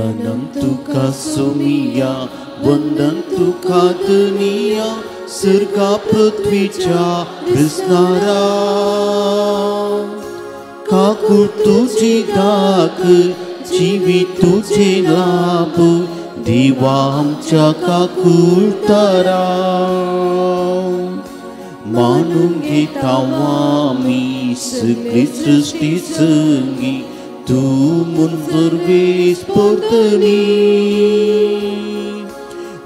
प्रणम तुका सोमिया, वंदन तुका दुनिया, सर्गा पृथ्वीच्या दिसणारा. काकूळ तुझी दाग, जीवी तुझे लाभ, देवा आमच्या काकूळ तारा. मानून घेता आम्ही सगळी सृष्टी संगी, तू मुनजरवेस परतनी.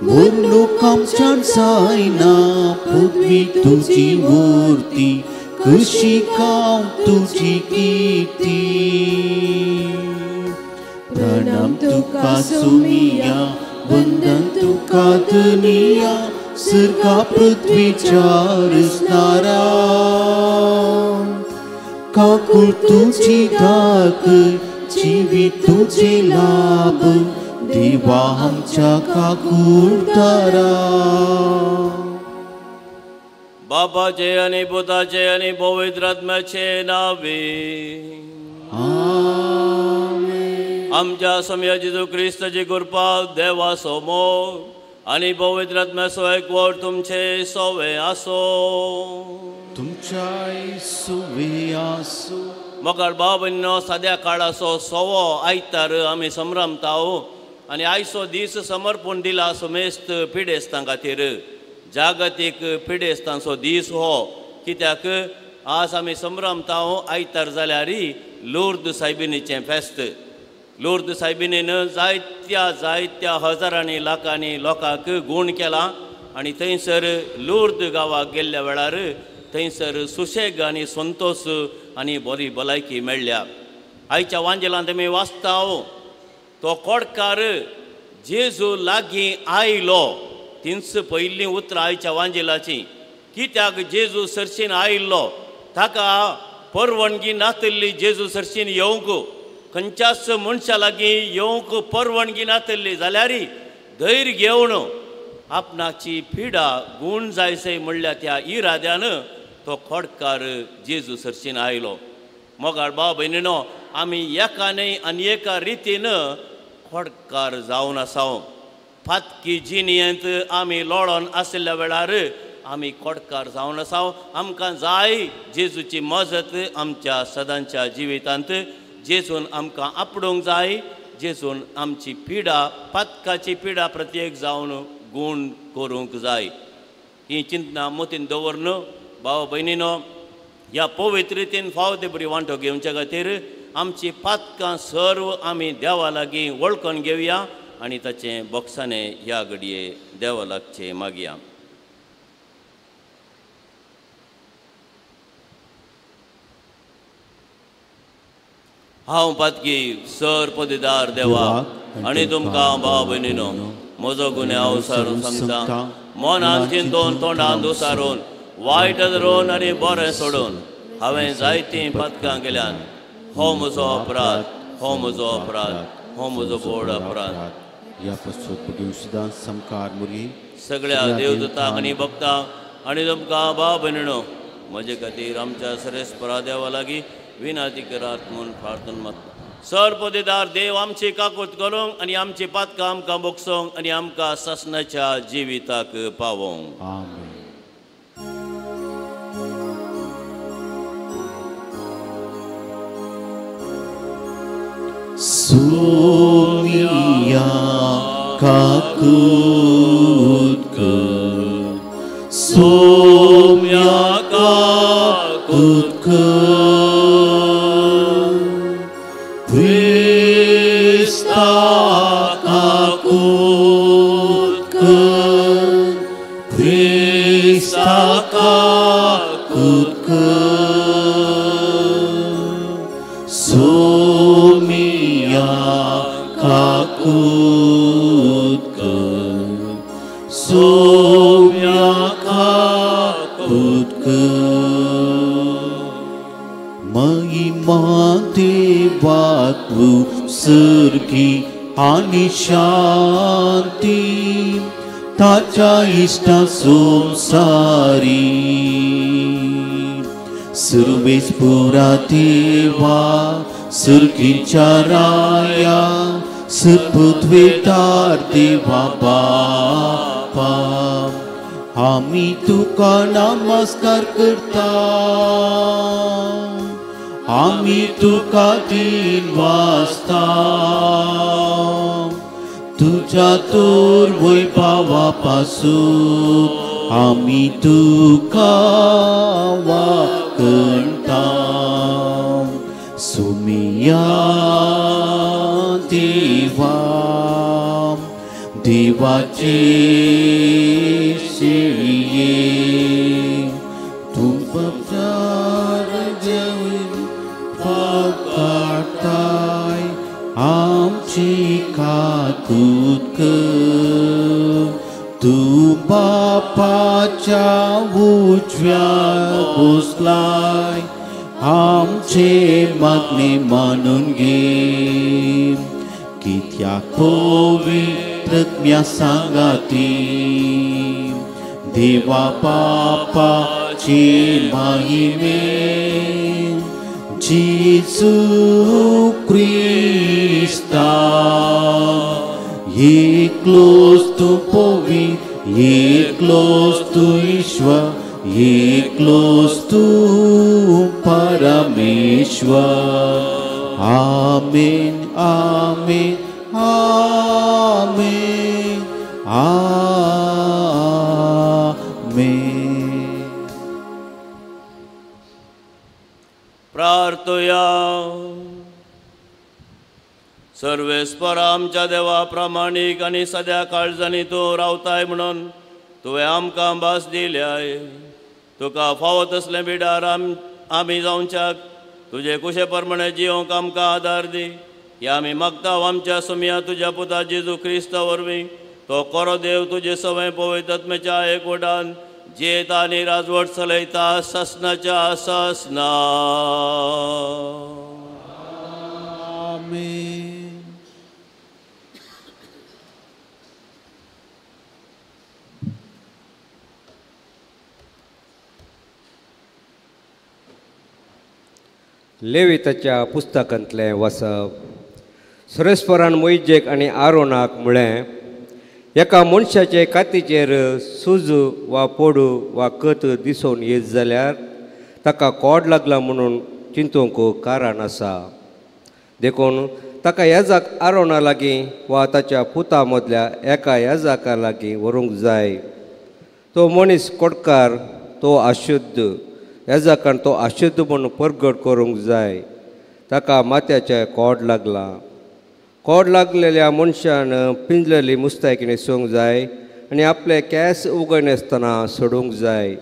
वर्णूक आमच्यान जायना पृथ्वी तुझी मूर्ती, कशी गाव तुझी कीर्ती. प्रणम तुका सोमिया, वंदन तुका दुनिया, सर्गा पृथ्वीच्या रचणारा. काकूळ तुझी दाग, जीवी तुझे लाभ, देवा आमच्या काकूळ तारा. बापाचे आणि पुताचे आणि पवित्र आत्म्याचे नावे. आमेन. आमच्या सम्या जेजू ख्रिस्ताची कृपा, देवा समोर आणि पवित्र आत्म्याचो एकवट तुमचे सोवे आसो. तुमच्या सुवे आसो. मोगाळ बाबनो सद्या काळाचो सोवो आयतार आमी संभ्रमताव आनी आयचो दीस समर्पण दिला सुमेस्त पिडेस्तां खातीर. जागतीक पिडेस्तांचो दीस हो, कित्याक आज आमी संभ्रमताव आयतार जाल्यार लूर्द सायबिणीचें फेस्त. लूर्द सायबिणीन जायत्या हजारांनी लाखांनी लोकांक गूण केला आनी थंयसर लूर्द गांवाक गेल्ल्या वेळार थंयसर सुशेग आनी संतोष आनी बरी भलायकी मेळ्ळ्या. आयच्या वांजेलांत आमी वाचताव, तो कोडकार जेजू लागीं आयलो. तिनस पयलीं उतरां आयच्या वांजेलाची. कित्याक जेजू सरशीन आयिल्लो, ताका परवणगी नातल्ली जेजू सरशीन येवंक. खंयच्याच मनशा लागीं येवंक परवणगी नातल्ली जाल्यार धैर्य घेवन आपणाची पिडा गूण जायसय म्हणल्या त्या इराद्यान तो खोडकार जेजू सरशीन आयलो. मोगाळ भाव भयणीनो, आमी एका न्हय आनी एका रितीन खोडकार जावन आसाव. फातकी जिणेंत आमी लोळोन आसल्या वेळार आमी खोडकार जावन आसाव. आमकां जाय जेजूची मजत आमच्या सदांच्या जिवितांत. जेजून आमकां आपणूंक जाय. जेजून आमची पिडा, फातकाची पिडा प्रत्येक जावन गूण करूंक जाय. ही चिंतना मतीन दवरून भाव भयणीनो, ह्या पवित्र रितीन फाव ते बरी वांटो घेवच्या खातीर आमची फातकां सर्व आमी देवा लागीं वळखून घेवया आनी ताचें बोगसाणें ह्या घडये देवा लागचें मागया. हांव पातकी सर पदवीदार देवा आनी तुमकां भाव भयणीनो, म्हजो गुन्हे हांव विचारून सांगता. मनांत चिंतून तोंडांत उसारून वायट धरून आनी बरें सोडून हांवें जायतीं पातकां केल्यान. हो म्हजो अपराध, हो म्हजो अपराध, हो म्हजो व्हड अपराध. ह्या पश्चोत्पदी सुद्दां समकार मुरी सगळ्या देवदूतांक आनी भक्तांक आनी तुमकां भाव भयणीनो, म्हजे खातीर आमच्या सरेस्परा देवा लागीं विनंती करात म्हूण प्रार्थना मागता. सर पदवीदार देव आमची काकूट करूंक आनी आमची पातकां आमकां बोगसोंक आनी आमकां ससनाच्या जिविताक पावोंक. आमेन. सोमिया काकूट कर, सोम्या काकूट कर, ख्रिस्ता काकूट कर, ख्रिस्ता काकूट कर. सोमिया काकूट कर, सोम्या काकूट कर. महिमा देवाक सर्गी आनी शांती ताच्या इष्टा संसारी. सर्वेस्पुरा देवा सर्गीच्या राया सत्पृथ्वीदार देवा बापा आम्ही तुका नमस्कार करता आम्ही तुका दिन वाजता तुझ्या तोर वैभवापासून आम्ही तुका वाकणता सुमिया देवा देवाचे शेळिये तुमच्या काढताय आमची काकूत कर तू बापाच्या उजव्या बसलाय आमचे मागणे मानून घे कित्याक पवित्रज्ञा सांगाती देवा बापाची महिमे जेजू क्रिस्ता एकलोच तू पवित्र एकलोच तू ईश्वर एकलोच तू परमेश्वर आमेन आमेन आमेन आमेन प्रार्थया सर्वेस्पर आमच्या देवा प्रामाणिक आणि सद्या काळजांनी तूं रावताय म्हणून तुवें आमकां भास दिल्याय तुका फावत असलें बिडार आमी जावच्याक तुजे कुशे प्रमाणे जियोंक आमकां आदार दी हे आमी मागता आमच्या सुमिया तुज्या पुता जेजू क्रिस्ता वरवीं तो कोरो देव तुजे सवय पवित्र आत्म्याच्या एकवटान जेता आनी राजवट चलयता ससनाच्या ससना आमेन लेविताच्या पुस्तकांतलें वाचप सुरेस्परान मोइजेक आनी आरोनाक म्हळें एका मनशाचे कातीचेर सूज वा पोडू वा कत दिसून येत जाल्यार ताका कोड लागला म्हणून चिंतूंक कारण आसा देखून ताका याजाक आरोना लागीं वा ताच्या पुता मदल्या एका याजाका लागीं व्हरूंक जाय तो मनीस कोडकार तो अशुद्ध याजाकान तो अशुद्ध म्हणून परगट करूंक जाय ताका माथ्याचें कोड लागला कोड लागलेल्या मनशान पिंजलेली मुस्तायकी न्हेसूंक जाय आनी आपले केंस उगयनासतना सोडूंक जाय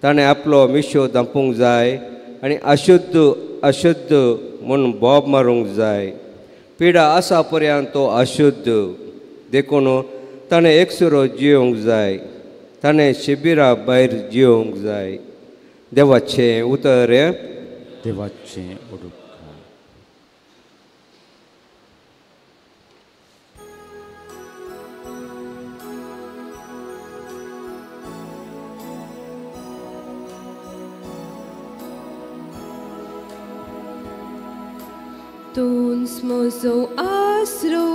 ताणें आपलो मिशो धांपूंक जाय आनी अशुद्ध अशुद्ध म्हणून बोब मारूंक जाय पिडा आसा पर्यंत तो अशुद्ध देखून ताणें एकसुरो जियोंक जाय ताणें शिबिरा भायर जियोंक जाय देवाचें उतर देवाचें उदक Tuns mozo asro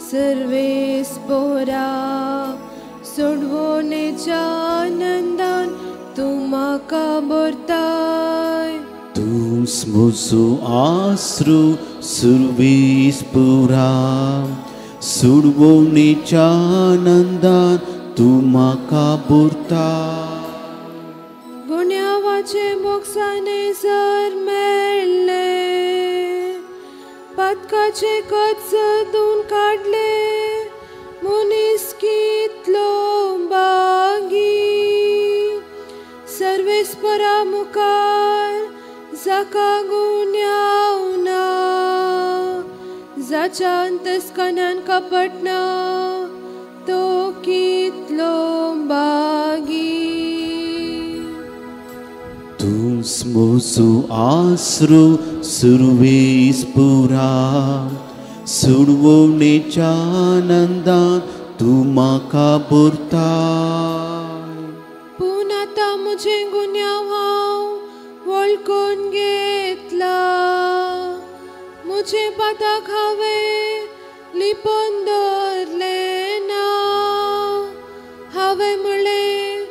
सर्वेस्पोरा सोडवणेच्या आनंदान तूं म्हाका भरताय तूं म्हजो आसरो सर्वेस्पोरा सोडवणेच्या आनंदान तूं म्हाका भरताय गुन्यांवाचे बोक्साने जर मेळ्ळे पदकाचे कच धुवन काडले मनीस कितलो बागी सर्वेस्परा मुखार जाका गुन्यांव ना जाच्या अंतस्कनान कपटना तो कितलो बागी तूं म्हजो आसरो सर्वेस्परा सोडवणेच्या आनंदान तूं म्हाका भरताय पूण आतां म्हजें गुन्यांव हांव वळखून घेतला म्हजे पाताक हांवें लिपोन दवरले ना. हांवें म्हणलें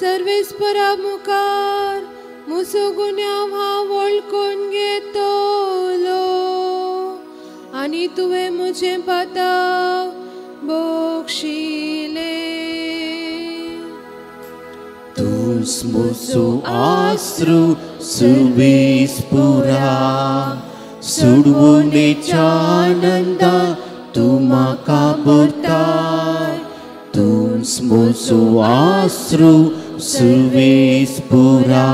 सर्वेस्परा मुखार म्हजो गुन्यांव हांव वळखून घेतलो आनी तुवें म्हजें पाताव बक्षिले. तुस म्हजो आसरो सुवेस पुरा सुडवणेच्या आनंदान तूं म्हाका भरताय. तुस म्हजो आसरो सुवेस पुरा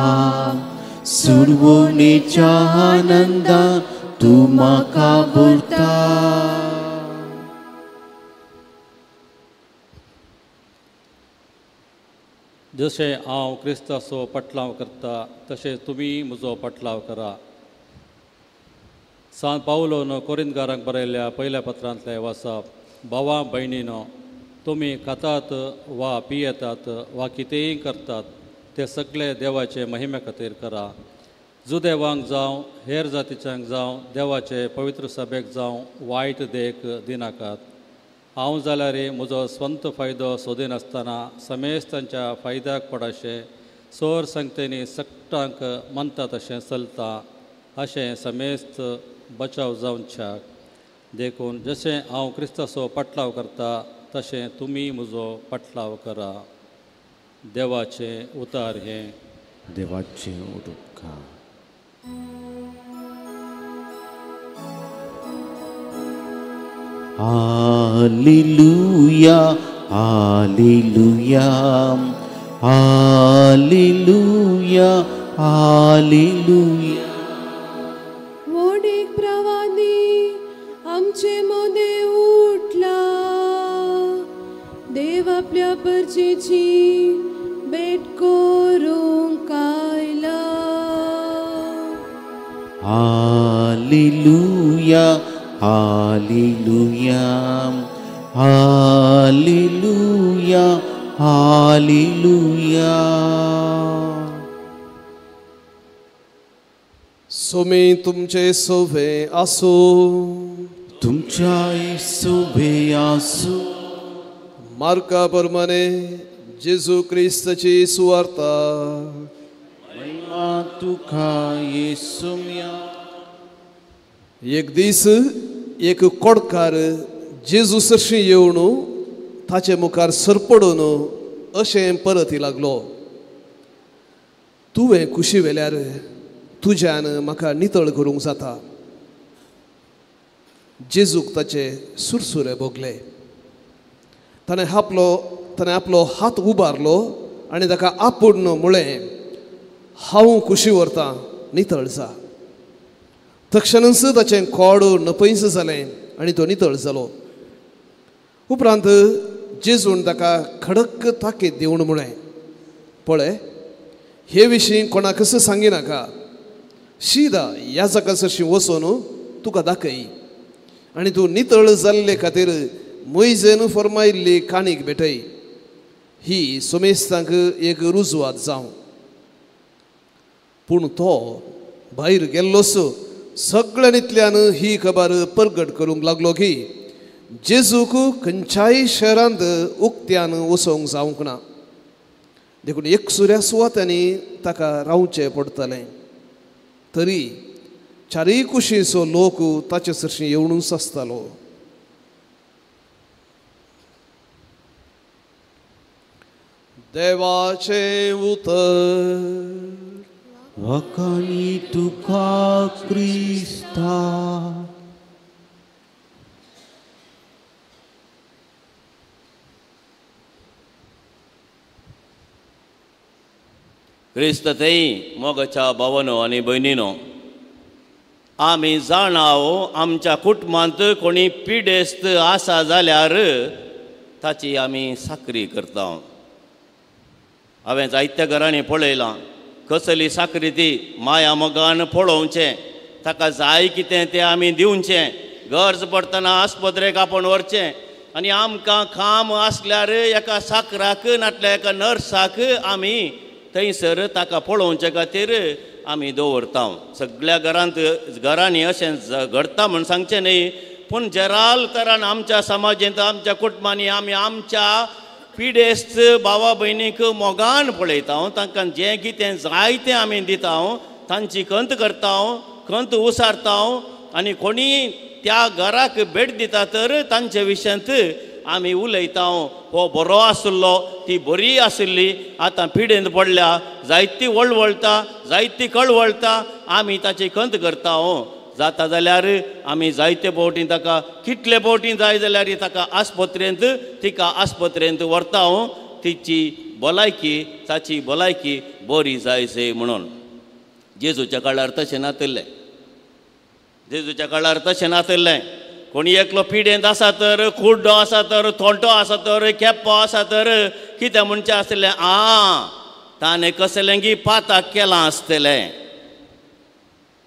सुडवणेच्या आनंदान तूं म्हाका भरताय. जशें हांव क्रिस्ताचो पटलाव करता तशें तुमी म्हजो पटलाव करा. सान पावलोन कोरिंतकारांक बरयल्ल्या पयल्या पत्रांतलें वाचप. भावां भयणीनो, तुमी खातात वा पियेतात वा कितेंय करतात ते सगळे देवाचे महिमे खातीर करा. जुदेवांक जावं हेर जातीच्यांक जावं देवाचे पवित्र सभेक जावं वायट देख दिनाकात. हांव जाल्यार म्हजो स्वंत फायदो सोदिनासतना समेस्तांच्या फायद्याक पडाशें सोर संगतेनी सक्टांक म्हणटा तशें चलता अशें समेस्त बचाव जावच्याक. देखून जशें हांव क्रिस्ताचो पटलाव करता तशें तुमी म्हजो पटलाव करा. देवाचें उतार हें. देवाचें उदका. Hallelujah hallelujah hallelujah hallelujah. मोडीक प्रवादी आमचे मोदे उठला. देव आपल्या परचेची भेट करूंक आयला. Hallelujah hallelujah hallelujah hallelujah. सोमी तुमचे सोवे आसो. तुमच्या सोबे आसो. मार्का प्रमाणे जेजू क्रिस्ताची सुवार्ता. महिमा तुका येसुम्या. एक दीस एक कोडकार जेजू सरशी येवन ताचे मुखार सरपडून अशें परत लागलो. तुवें कुशी वेल्यार तुज्यान म्हाका नितळ करूंक जाता. जेजूक ताचे सुरसुरे भोगले. ताणें आपलो हात उबारलो आनी ताका आपूण म्हळें, हांव कुशी व्हरतां, नितळ जा. तक्षणच ताचें खोड नपयस जालें आनी तो नितळ जालो. उपरांत जेजून ताका खडक ताकीद दिवन म्हळें, पळय, हे विशीं कोणाकच सांगिनाका. शिदा ह्या जाका सरशी वचून तुका दाखय आनी तूं नितळ जाल्ले खातीर मोइजेन फर्मायिल्ली काणीक भेटय. ही सोमेस्तांक एक रुजवात जावं. पूण तो भायर गेल्लोच सगळ्यांतल्यान ही खबर परगट करूंक लागलो की जेजूक खंयच्याय शहरांत उक्त्यान वचोंक जावंक ना. देखून एकसुऱ्या सुवातांनी ताका रावचें पडटलें. तरी चारय कुशीचो लोक ताचे सरशी येवनूच आसतालो. देवाचें उतर. वखाणी तुका क्रिस्ता. क्रिस्त थंय मोगाच्या भावानो आनी भयणीनो, आमी जाणाव आमच्या कुटुंबांत कोणी पिडेस्त आसा जाल्यार ताची आमी साकरी करता. हांवें जायत्या घरांनी पळयलां, कसली साकरी ती माया मोगान पळोवचें, ताका जाय कितें तें आमी दिवचें, गरज पडटना आस्पत्रेक आपूण व्हरचें, आनी आमकां काम आसल्यार एका साकराक नाटल्या एका नर्साक आमी थंयसर ताका पळोवचे खातीर आमी दवरता. सगळ्या घरांनी अशें घडटा म्हूण सांगचें न्ही, पूण जराल तरान आमच्या समाजांत आमच्या कुटुंबांनी आमी आमच्या पिडेस्त भावा भयणीक मोगान पळयता तांकां जें कितें जाय तें आमी दिता तांची कंत करता कंत उसारता आनी कोणी त्या घराक भेट दिता तर तांचे विशयांत आमी उलयता हो बरो आसलो ती बरी आशिल्ली आतां पिडेंत पडल्या जायती वळवळटा जायती कळवळटा आमी ताची कंत करता जाता जाल्यार आमी जायते फावटी ताका कितले फावटी जाय जाल्यार ताका तिका आस्पत्रेंत व्हरता तिची भलायकी ताची भलायकी बरी जायचे म्हणून. जेजूच्या काळार तशें नातल्लें. जेजूच्या काळार तशें नातल्लें. कोणी एकलो पिडेंत आसा तर कुड्डो आसा तर थोंटो आसा तर केप्पो आसा तर कितें म्हणचें आसलें ताणें कसलें गी पाताक केलां आसतलें.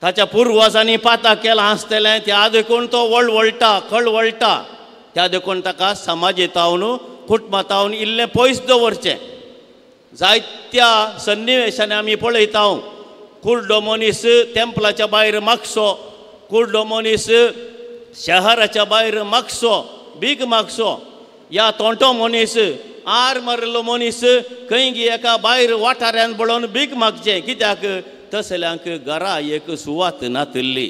ताच्या पुर्वजांनी पाताक केलां आसतलें त्या देखून तो वळवळटा कळवळटा त्या देखून ताका समाजेतावन कुटुंबातावन इल्लें पयस दवरचें. जायत्या सन्निवेशांनी आमी पळयता कुर्डो मनीस टेंपलाच्या भायर मागसो कुर्डो मनीस शहराच्या भायर मागसो भीक मागसो या तोंटो मनीस आर मारिल्लो मनीस खंय एका भायर वाठारांत पळोवन भीक मागचें कित्याक तसल्यांक घरा एक सुवात नातल्ली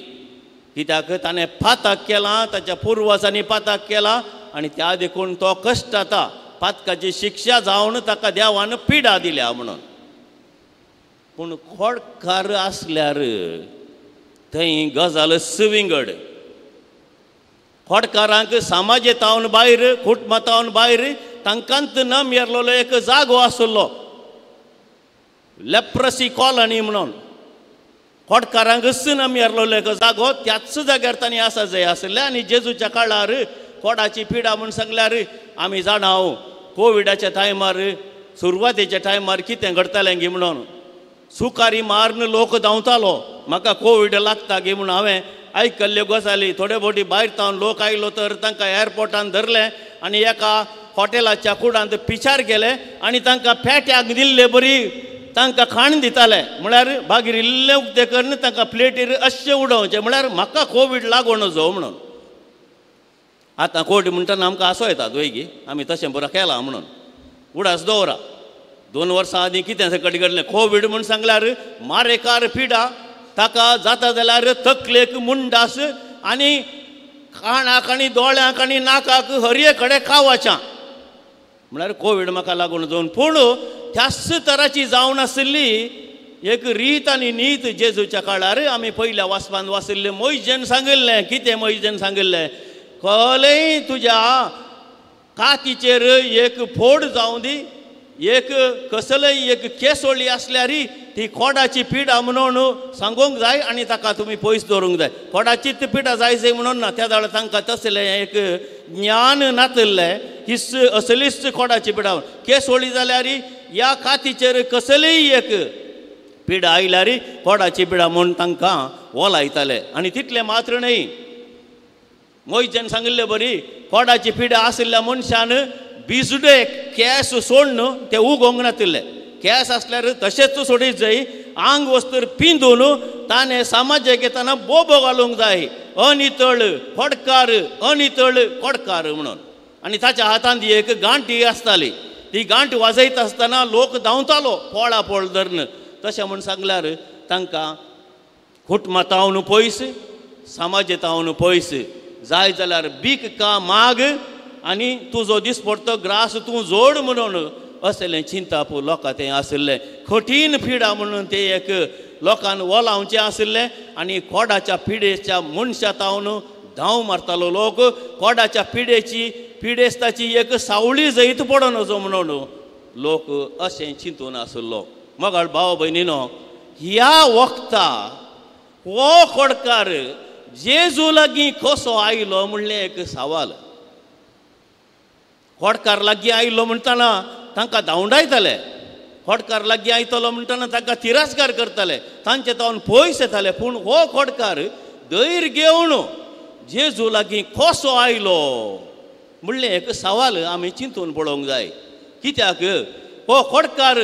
कित्याक ताणें पाताक केलां ताच्या पुर्वजांनी पाताक केलां आनी त्या देखून तो कश्टाता पातकाची शिक्षा जावन ताका देवान पिडा दिल्या म्हणून. पूण खोडकार आसल्यार थंय गजाल सविंगड. खोडकारांक समाजेतावन भायर कुटुंबातावन भायर तांकांत न मेरलेलो एक जागो आसलो लेप्रसी कॉलनी म्हणून. खोडकारांक न मेरलेलो एक जागो त्याच जाग्यार तांणी आसा जाय आसलें आनी जेजूच्या काळार खोडाची पिडा म्हूण सांगल्यार आमी जाणा कोविडाच्या टायमार सुरवातेच्या टायमार कितें घडटालें गे म्हणून सुकारी मारून लोक धांवतालो म्हाका कोविड लागता गे म्हणून हांवें आयकल्ल्यो गजाली. थोडे फावटी भायर तावन लोक आयलो तर तांकां एअरपोर्टान धरले आनी एका हॉटेलाच्या कुडांत पिचार केले आनी तांकां पेट्याक दिल्ले बरी तांकां खाण दिताले म्हळ्यार भागीर इल्लें उक्तें करून तांकां प्लेटीर अशें उडोवचें म्हळ्यार म्हाका कोविड लागो नजो म्हणून. आतां कोविड म्हणटना आमकां आसो येता दोयगी आमी तशें बरें केलां म्हणून उडास दवरा. 2 वर्सां आदीं कितें सकट घडलें कोविड म्हूण सांगल्यार मारेकार पिडा ताका जाता जाल्यार तकलेक मुंडास आनी कानाक आनी दोळ्यांक आनी नाकाक हरये कडेन कावाच्या म्हळ्यार कोविड म्हाका लागून जावन. पूण त्याच तराची जावन आसली एक रीत आनी नीत जेजूच्या काळार आमी पयल्या वाचपान वाचिल्लें. मोइजेन सांगिल्लें कितें मोइजेन सांगिल्लें खलय तुज्या कातीचेर एक फोड जावं दी एक कसलय एक केसोळी आसल्यार ती खोडाची पिडा म्हणून सांगूंक जाय आनी ताका तुमी पयस दवरूंक जाय. खोडाचीच पिडा जाय म्हणून ना त्या वेळार तांकां तसलें एक ज्ञान नातल्लें ही असलीच खोडाची पिडा. केसोळी जाल्यार या कातीचेर कसलीय एक पिडा आयल्यार खोडाची पिडा म्हूण तांकां ओलायताले. आनी तितलें मात्र न्हय मोइजेन सांगिल्लें बरी खोडाची पिडा आशिल्ल्या मनशान बिजुडे केस सोडून ते उगोवंक नातले. केस आसल्यार तशेंच सोडीत जाय आंग वस्तर पिंजून ताणें समाजाक येताना बोबो घालूंक जाय अनितळ खोडकार अनितळ खोडकार म्हणून. आनी ताच्या हातांत एक गांठी आसताली ती गांठ वाजयता आसतना लोक धांवतालो पोळा पोळ धरून. तशें म्हूण सांगल्यार तांकां कुटुंबातावन पयस समाजेतावन पयस जाय जाल्यार बीक का माग आनी तुजो दिसपडटो ग्रास तूं जोड म्हणून असलें चिंताप लोकां तें आशिल्लें. कठीण पिडा म्हणून तें एक लोकांन ओलावचें आशिल्लें आनी खोडाच्या पिडेच्या मनशातावन धांव मारतालो लोक. खोडाच्या पिडेस्ताची एक सावळी जैत पडो नजो म्हणून लोक अशें चिंतून आसलो. मोगाळ भाव भयणीनो ह्या वखता हो खोडकार जेजू लागीं कसो आयलो म्हणलें एक सवाल. खोडकार लागीं आयलो म्हणटना तांकां धांवडायताले. खोडकार लागीं आयतलो म्हणटना तांकां तिरस्कार करताले तांचे तावन पयस येताले. पूण हो खोडकार धैर्य घेवन जेजू लागीं कसो आयलो म्हणलें एक सवाल आमी चिंतून पळोवंक जाय. कित्याक हो खोडकार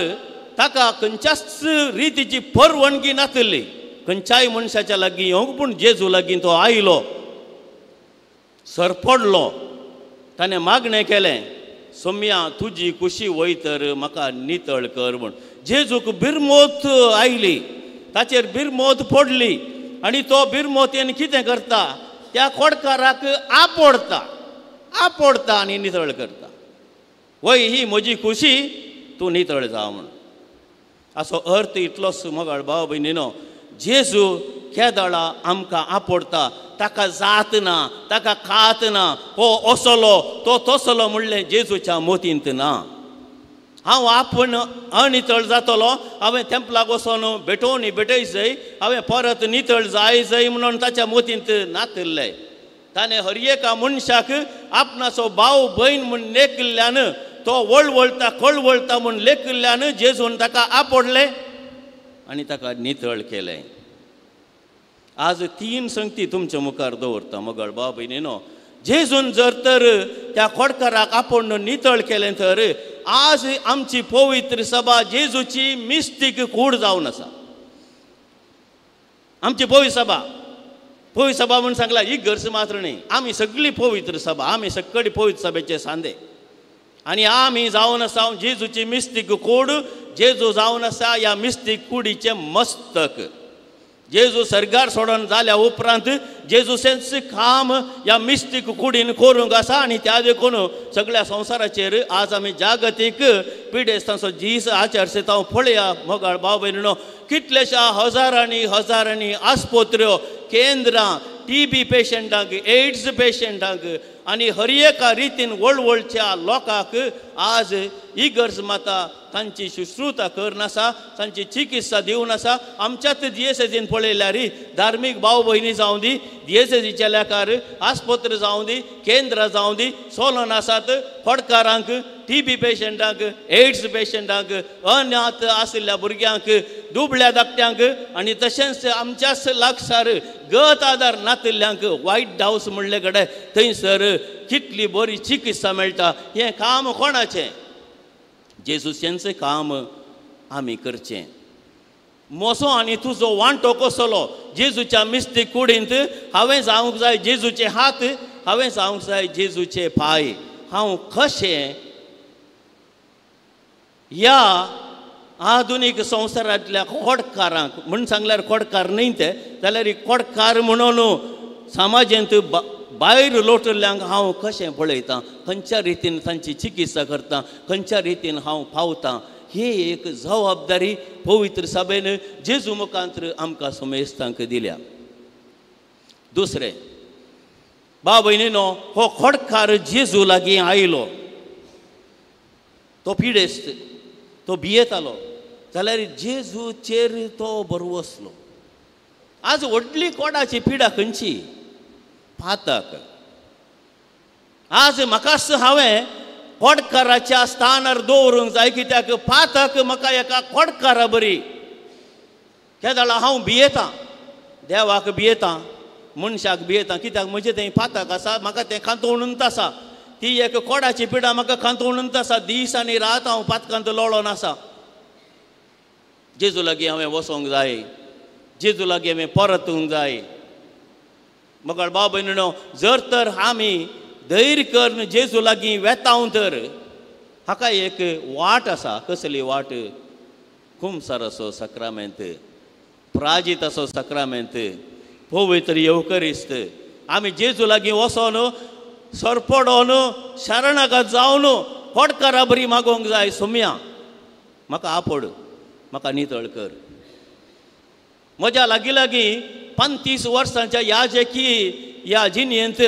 ताका खंयच्याच रितीची परवणगी नातली खंयच्याय मनशाच्या लागीं येवंक. पूण जेजू लागीं तो आयलो. सरपडलो ताणें मागणें केलें, सोम्या तुजी कुशी वय तर म्हाका नितळ कर म्हूण. जेजूक बिरमोत आयली, ताचेर बिरमोत पडली आनी तो बिरमोतेन कितें करता, त्या खोडकाराक आपोडता आनी नितळ करता. वय ही म्हजी खुशी, तूं नितळ जा म्हूण. असो अर्थ इतलोच मोगाळ भाव भयणीनो. जेजू केदळा आमकां आपोडता, ताका जात ना, ताका खात ना, हो असलो तो तसलो म्हणलें जेजूच्या मोतींत ना. हांव आपूण अनितळ जातलो, हांवें तेंपलाक वचोन भेटय जाय, हांवें परत नितळ जाय म्हणून ताच्या मोतींत नातल्लें. ताणें हर एका मनशाक आपणाचो भाव भयण म्हूण लेखिल्ल्यान, तो वळवळटा कळवळटा म्हूण लेखिल्ल्यान जेजून ताका आपोडलें आनी ताका नितळ केलें. आज 3 संगती तुमच्या मुखार दवरता मोगाळ भाव भयणीनो. जेजून जर तर त्या खोडकाराक आपोवन नितळ केलें तर आज आमची पवित्र सभा जेजूची मिस्तीक कूड जावन आसा. आमची पवित्र सभा म्हणून सांगला ही गर्स मात्र न्ही, आमी सगळी पवित्र सभा, आमी सगळी पवित्र सभेचे सांदे आनी आमी जावन आसा जेजूची मिस्तीक कूड. जेजू जावन आसा ह्या मिस्तीक कुडीचे मस्तक. जेजू सर्गार सोडून जाल्या उपरांत जेजू सेंस काम ह्या मिस्तीक कुडीन करूंक आसा आनी त्या देखून सगळ्या संवसाराचेर आज आमी जागतीक पिडेस्तांचो दीस आचरता. हांव पळया मोगाळ भाव भयणीनो, कितलेशा हजारांनी आस्पत्र्यो, केंद्रां, TB पेशंटांक, एड्स पेशंटांक आनी हर एका रितीन वळवळच्या लोकांक आज इगर्ज माता तांची शुश्रूता करनासा, तांची चिकित्सा दिवन आसा. आमच्याच DSSीन पळयल्यार धार्मीक भाव भयणी जावं दी, DSSीच्या लेखार आस्पत्री जावं दी, केंद्रां जावं दी, सोलन आसात. खोडकारांक, TB पेशंटांक, एड्स पेशंटांक, अनाथ आशिल्ल्या भुरग्यांक, दुबळ्या धाकट्यांक आनी तशेंच आमच्याच लागसार गत आदार नातिल्ल्यांक वायट हावस म्हणले कडेन थंयसर कितली बरी चिकित्सा मेळटा. हें काम कोणाचें? जेजूचेंचें काम आमी करचें. मोसो आनी तुजो वांटो कसलो जेजूच्या मिस्तीक कुडींत. हांवें जावंक जाय जेजूचे हात, हांवें जावंक जाय जेजूचे पांय. हांव कशें ह्या आधुनीक संवसारांतल्या खोडकारांक म्हूण सांगल्यार खोडकार न्ही ते जाल्यार खोडकार म्हणून समाजांत भायर लोटल्ल्यांक हांव कशें पळयतां, खंयच्या रितीन तांची चिकित्सा करता, खंयच्या रितीन हांव पावतां. ही एक जबाबदारी पवित्र सभेन जेजू मुखांतर आमकां सुमेस्तांक दिल्या. दुसरें, भाव भयणीनो, हो खोडकार जेजू लागीं आयलो, तो पिडेस्त, तो भियेतालो जाल्यार जेजूचेर तो बरवसलो. आज व्हडली कोडाची पिडा खंयची? पातक. आज म्हाकाच हांवें खोडकाराच्या स्थानार दवरूंक जाय, कित्याक पातक म्हाका एका खोडकारा बरी. केदाळा हांव भियेतां, देवाक भियेतां, मनशाक भियेतां, कित्याक म्हजें तें पातक आसा, म्हाका तें खांतोवणूंत आसा. ती एक कोडाची पिडा म्हाका खांतोवणूंत आसा. दीस आनी रात हांव पातकांत लोळोन आसा. जेजू लागीं हांवें वचोंक जाय, जेजू लागीं हांवें परतूंक जाय. मोगाळ भाव भयणीनो, जर तर आमी धैर्य करून जेजू लागीं वेतांव तर हाका एक वाट आसा. कसली वाट? खुमसार असो सक्रामेंत, प्राजीत असो सक्रामेंत, पवित्र येवकरिस्त. आमी जेजू लागीं वचोन सरपडोन शरणागत जावन खोडकारा बरी मागोवंक जाय. सोम्या म्हाका आपोड, म्हाका नितळ कर. म्हज्या लागीं 35 वर्सांच्या याजकी ह्या जिणेंत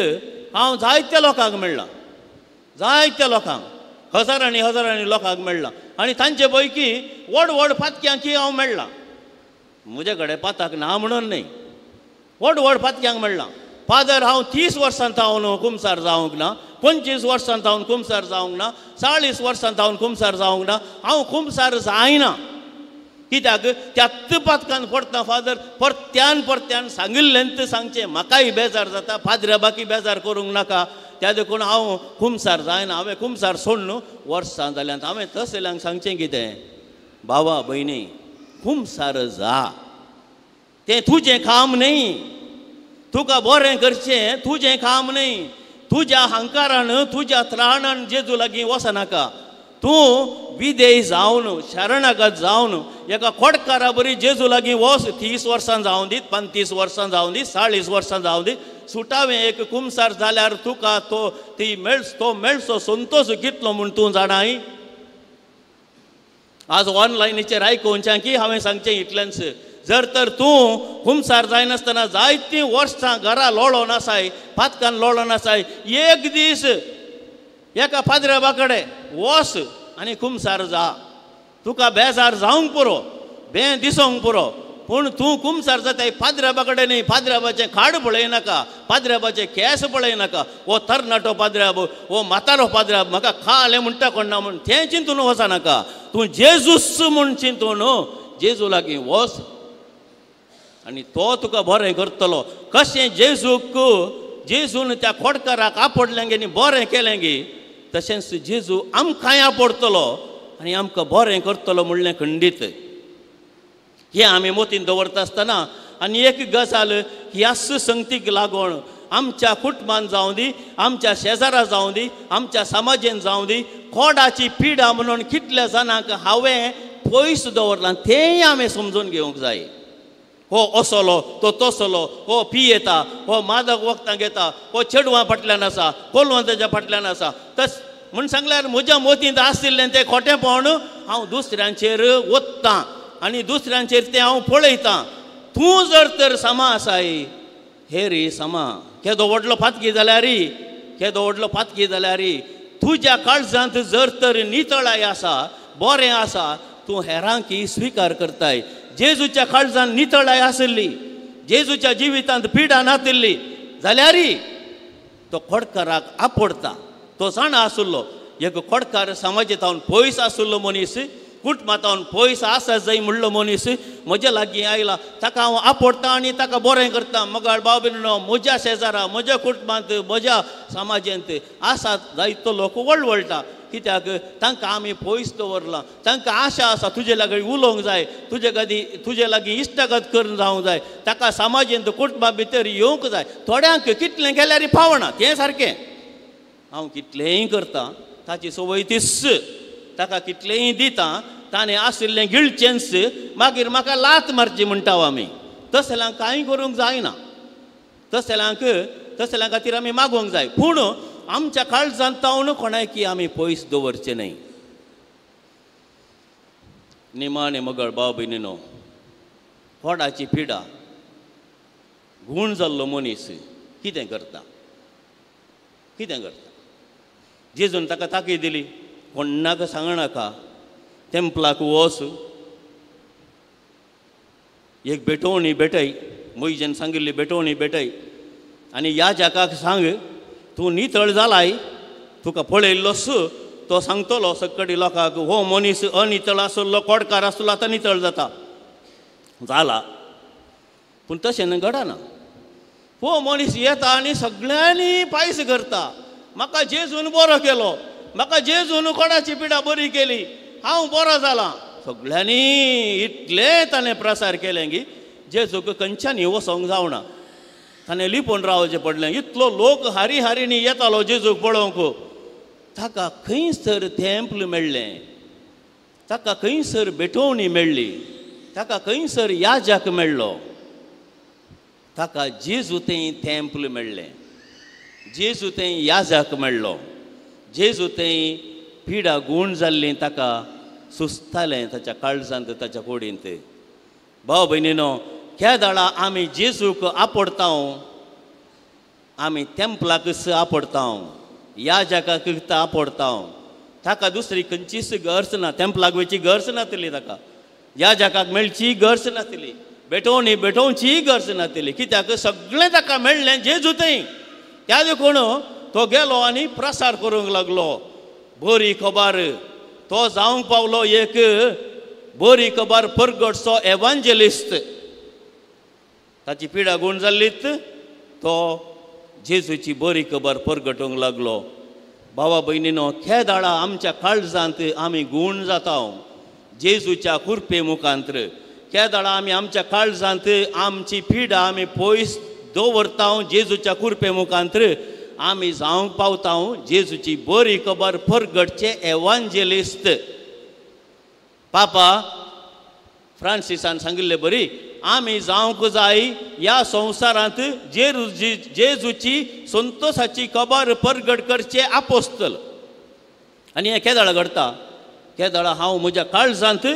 हांव जायत्या लोकांक मेळ्ळां, जायत्या लोकांक, हजारांनी लोकांक मेळ्ळां आनी तांचे पैकी व्हड पातक्यांकी हांव मेळ्ळां. म्हजे कडेन पाताक ना म्हणून न्ही, व्हड पातक्यांक मेळ्ळां. फादर हांव 30 वर्सांत हांव कुमसार जावंक ना, 25 वर्सांत हांव कुमसार जावंक ना, 40 वर्सांत हांव कुमसार जावंक ना. हांव कुमसार जायना, कित्याक त्याच पातकान पडटा. फादर परत्यान सांगिल्लेंत सांगचें, म्हाकाय बेजार जाता, फादरा बाकी बेजार करूंक नाका. त्या देखून हांव कुमसार जायना. हांवें कुमसार सोडून वर्सां जाल्यांत. हांवें तसल्यांक सांगचें कितें? भावा भयणी, कुमसार जा, तें तुजें काम न्ही, तुका बरें करचें तुजें काम न्ही. तुज्या अहंकारान तुज्या त्राणान जेजू लागीं वचनाका तूं विदेय जावन शरणागत जावन एका खोडकारा बरी जेजू लागीं वच 30 वर्सां जावं दी 35 वर्सां जावं दी 40 वर्सां जावं दी सुटावें एक कुमसार जाल्यार तुका तो मेळचो संतोश कितलो म्हूण तूं जाणाय. आज ऑनलायनीचेर आयकोवच्यां की हांवें सांगचें इतलेंच जर तर तूं कुमसार जायनासतना जायतीं वर्सां घरा लोळोन आसाय पातकान लोळोन आसाय एक दीस एका पाद्रेबा कडेन वच आनी कुमसार जा. तुका बेजार जावंक पुरो बें दिसोंक पुरो पूण तूं कुमसार जाताय पाद्रेबा कडेन न्ही. पाद्रेबाचें खाड पळयनाका पाद्रेबाचे केस पळयनाका वो तरणाटो पाद्रेब वो म्हातारो पाद्रेब म्हाका खाले म्हणटा कोण ना म्हूण तें चिंतून वचनाका. तूं जेजूस म्हूण चिंतून जेजू लागीं वच आनी तो तुका बरें करतलो. कशें जेजून त्या खोडकाराक आपडलें गे न्ही बरें केलें गे तशेंच जेजू आमकांय आपडटलो आनी आमकां बरें करतलो म्हणलें खंडीत. हें आमी मोतीन दवरता आसतना आनी एक गजाल ह्याच संगतीक लागून आमच्या कुटुंबान जावं दी आमच्या शेजारा जावं दी आमच्या समाजेन जावं दी खोडाची पिडा म्हणून कितल्या जाणांक हांवें पयस दवरलां तेंय आमी समजून घेवंक जाय. हो असलो तो तसलो हो पियेता हो मादक वखदां घेता हो चेडवां फाटल्यान आसा कोलवां तेज्या फाटल्यान आसा तस म्हूण सांगल्यार म्हज्या मोतींत आशिल्लें तें खोटेपण हांव दुसऱ्यांचेर ओत्तां आनी दुसऱ्यांचेर तें हांव पळयतां. तूं जर तर समा आसाय हे रे समा केदो व्हडलो फातकी जाल्यार तुज्या काळजांत जर तर नितळाय आसा बरें आसा तूं हेरांकी स्विकार करताय. जेजूच्या काळजांत नितळाय आसली जेजूच्या जिवितांत पिडा नातिल्ली जाल्यार तो खोडकाराक आपडता. तो जाणा आसलो एक खोडकार समाजांतावन पयस आसलो मनीस कुटुंबांतावन पयस आसा जाय म्हणलो मनीस म्हज्या लागीं आयला ताका हांव आपडटा आनी ताका बरें करता. मगाळ बाबीनो म्हज्या शेजारा म्हज्या कुटुंबांत म्हज्या समाजांत आसा जायतो लोक वळवळटा कित्याक तांकां आमी पयस दवरलां. तांकां आशा आसा तुजे लागीं उलोवंक जाय तुजे लागीं इश्टागत करून जावंक जाय ताका समाजांत कुटुंबा भितर येवंक जाय. थोड्यांक कितलें केल्यार पावना तें सारकें. हांव कितलेंय करतां ताची संवय तिस्स ताका कितलेंय दितां ताणें आशिल्लें गिळचेंच मागीर म्हाका लात मारची म्हणटा आमी. तसल्यांक कांय करूंक जायना. तसल्या खातीर आमी मागोवंक जाय पूण आमच्या काळजांत तावन कोणायकी आमी पयस दवरचें न्हय. निमाणे मगळ भाव भयणीनो खोडाची पिडा गूण जाल्लो मनीस कितें करता जेजून ताका ताकी दिली कोणाक सांगनाका टेंपलाक वच एक बेटोवणी भेटय मोईजेन सांगिल्ली बेटोवणी भेटय आनी याजकाक सांग तूं नितळ जालाय तुका पळयल्लोस तो सांगतलो सकडी लोकांक हो मनीस अनितळ आसलो खोडकार आसलो आतां नितळ जाता जाला. पूण तशें घडना. हो मनीस येता आनी सगळ्यांनी पायस करता म्हाका जेजून बरो केलो म्हाका जेजून कोणाची पिडा बरी केली हांव बरो जाला. सगळ्यांनी इतलें ताणें प्रसार केलें की जेजूक खंयच्यानी वसोंक जावना. ताणें लिपोवन रावचें पडलें. इतलो लोक हारी येतालो जेजूक पळोवंक. ताका खंयसर थेंपल मेळ्ळें ताका खंयसर बेटोवणी मेळ्ळी ताका खंयसर याजक मेळ्ळो ताका जेजू थंय थेंपल मेळ्ळें जेजू थंय याजक मेळ्ळो जेजू थंय पिडा गूण जाल्ली ताका सुस्तालें ताच्या काळजांत ताच्या कोडींत. भाव भयणीनो ह्या दाळा आमी जेजूक आपडता आमी टेंपलाकच आपडता याजकाक आपडता. ताका दुसरी खंयचीच गरज ना. टेंपलाक वयची गरज नातली ताका याजकाक मेळची गरज नातली बेटोवची गरज नातली कित्याक सगळें ताका मेळ्ळें जेजू थंय. त्या देखून तो गेलो आनी प्रसार करूंक लागलो बरी खबर. तो जावंक पावलो एक बरी खबर परगटचो एवांजेलिस्ट. ताची पिडा गूण जाल्लीत तो जेजूची बरी खबर परगटूंक लागलो. भावा भयणीनो ह्या दाळा आमच्या काळजांत आमी गूण जाता जेजूच्या कुरपे मुखांतर. ह्या दाळा आमी आमच्या काळजांत आमची पिडा आमी पयस दवरता जेजूच्या कुरपे मुखांतर आमी जावंक पावता जेजूची बरी खबर परगडचे एवांजेलिस्ट. पापा फ्रांसिसान सांगिल्ले बरी आमी जावंक जाय ह्या संवसारांत जेजूची संतोशाची खबर परगट करचे आपोस्तल. आनी हें केदाळ घडटा. केदाळा हांव म्हज्या काळजांत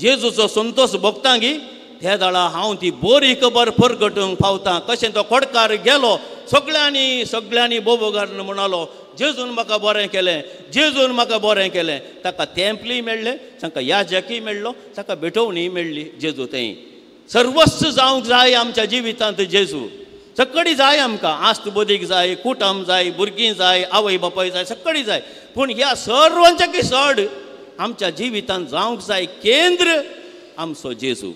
जेजूचो संतोश भोगतांगी त्या दाळा हांव ती बरी खबर परगटूंक पावता. कशें तो कोडकार गेलो सगळ्यांनी बोबोगारन म्हणलो जेजून म्हाका बरें केलें, जेजून म्हाका बरें केलें. ताका तेंपली मेळ्ळें, ताका याजकी मेळ्ळो, ताका भेटवणी मेळ्ळी. जेजू थंय सर्वस्व जावंक जाय आमच्या जिवितांत. जेजू सगळी जाय आमकां. आस्त बोदीक जाय, कुटुंब जाय, भुरगीं जाय, आवय बापाय जाय, सगळी जाय. पूण ह्या सर्वांच्याकी चड आमच्या जिवितांत जावंक जाय केंद्र आमचो जेजू.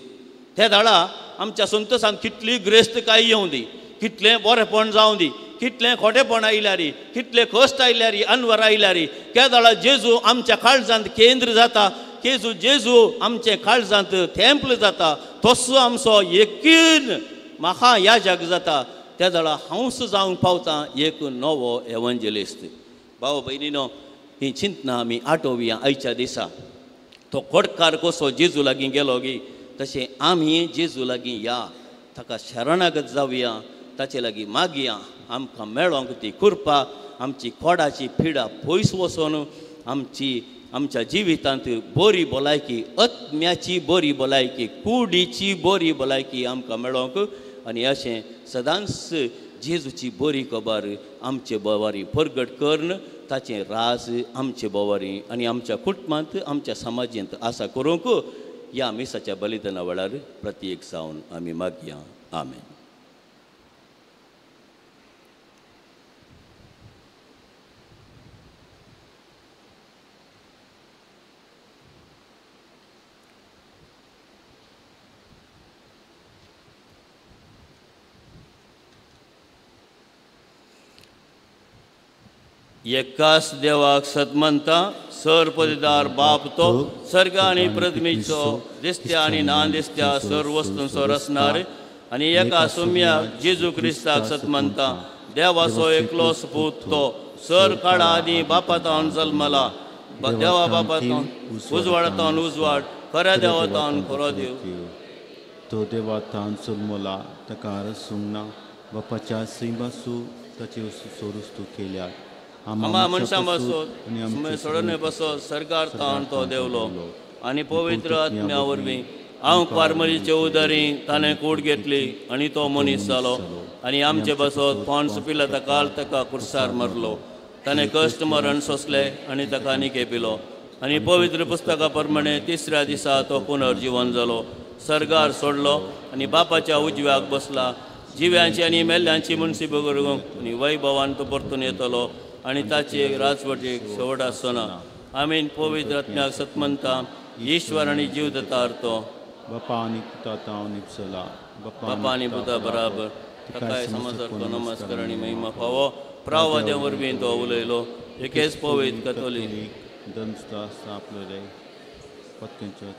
त्या दाळा आमच्या संतोशांत कितली ग्रेस्तकाय येवं दी, कितलें बरेंपण जावं दी, कितलें खोटेपण आयल्यार, कितले कश्ट आयल्यार, अनवर आयल्यार, त्या दाळा जेजू आमच्या काळजांत केंद्र जाता. जेजू आमचे काळजांत थेंपल जाता. तसो आमचो एकून म्हाका ह्या जग जाता. त्या दाळा हांवच जावंक पावता एक नवो एवंजलिस्ट. भाव भयणीनो, ही चिंतना आमी आठोवया आयच्या दिसा. तो कोडकार कसो जेजू लागीं गेलो गी तशें आमी जेजू लागीं या, ताका शरणागत जावया, ताचे लागीं मागया आमकां मेळोंक ती कृपा. आमची कोडाची पिडा पयस वचोन आमच्या जिवितांत बरी भलायकी, आत्म्याची बरी भलायकी, कुडीची बरी भलायकी आमकां मेळोंक. आनी अशें सदांच जेजूची बरी खबर आमचे बोवारी परगट करन ताचें राज आमचे बोवारी आनी आमच्या कुटुंबांत, आमच्या समाजांत आसा करूंक ह्या मिसाच्या बलिदाना वेळार प्रत्येक जावन आमी मागया. आमेन. एकाच देवाक सतमंता सरपदीदार बाप तो सर्ग आनी पृथ्वीचो दिसत्या आनी नादिसत्या सर्व वस्तूंचो रचणार आनी एका सौम्याक जेजू क्रिस्ताक सतमंता देवाचो एकलो सपूत तो सर काळा आनी बापातावन जल्मला. देवा बापातावन उजवाडातावन उजवाड, खऱ्या देवातावन खरो देव. तो देवातान जल्मला ताका रसूंक ना. बापाच्या सैमासू ताचे सोरुस्तू केल्या. आम्हा मनशां बसोत सोडून बसोत सरकार तावन तो देवलो आनी पवित्र आत्म्या वरवीं हांव पारमलीचे उदारी ताणें कूड घेतली आनी तो मनीस जालो. आनी आमचे बसोत पोंस पिलाता काल ताका कुर्सार मरलो. ताणें कश्ट मरण सोंसलें आनी ताका निकेपिलो. आनी पवित्र पुस्तका प्रमाणे तिसऱ्या दिसा तो पुनर्जीवन जालो, सरगार सोडलो आनी बापाच्या उजव्याक बसला. जिव्यांची आनी मेल्ल्यांची मुनसी बगरूंक आनी वैभवान तो परतून येतलो आनी ताची राजवटीक शेवट आसना. आमीन. पवित्र आत्म्याक सतमंता ईश्वर आनी जीव दता अर्थ बापा आनी पुता ताव निपसला. बापा आनी पुता बराबर ताकाय समजको नमस्कार आनी महिमा फावो. प्रावाद्या वरवीं तो उलयलो. एकेच पवित्र कॅथोलीक आपले पत्क्यांच्या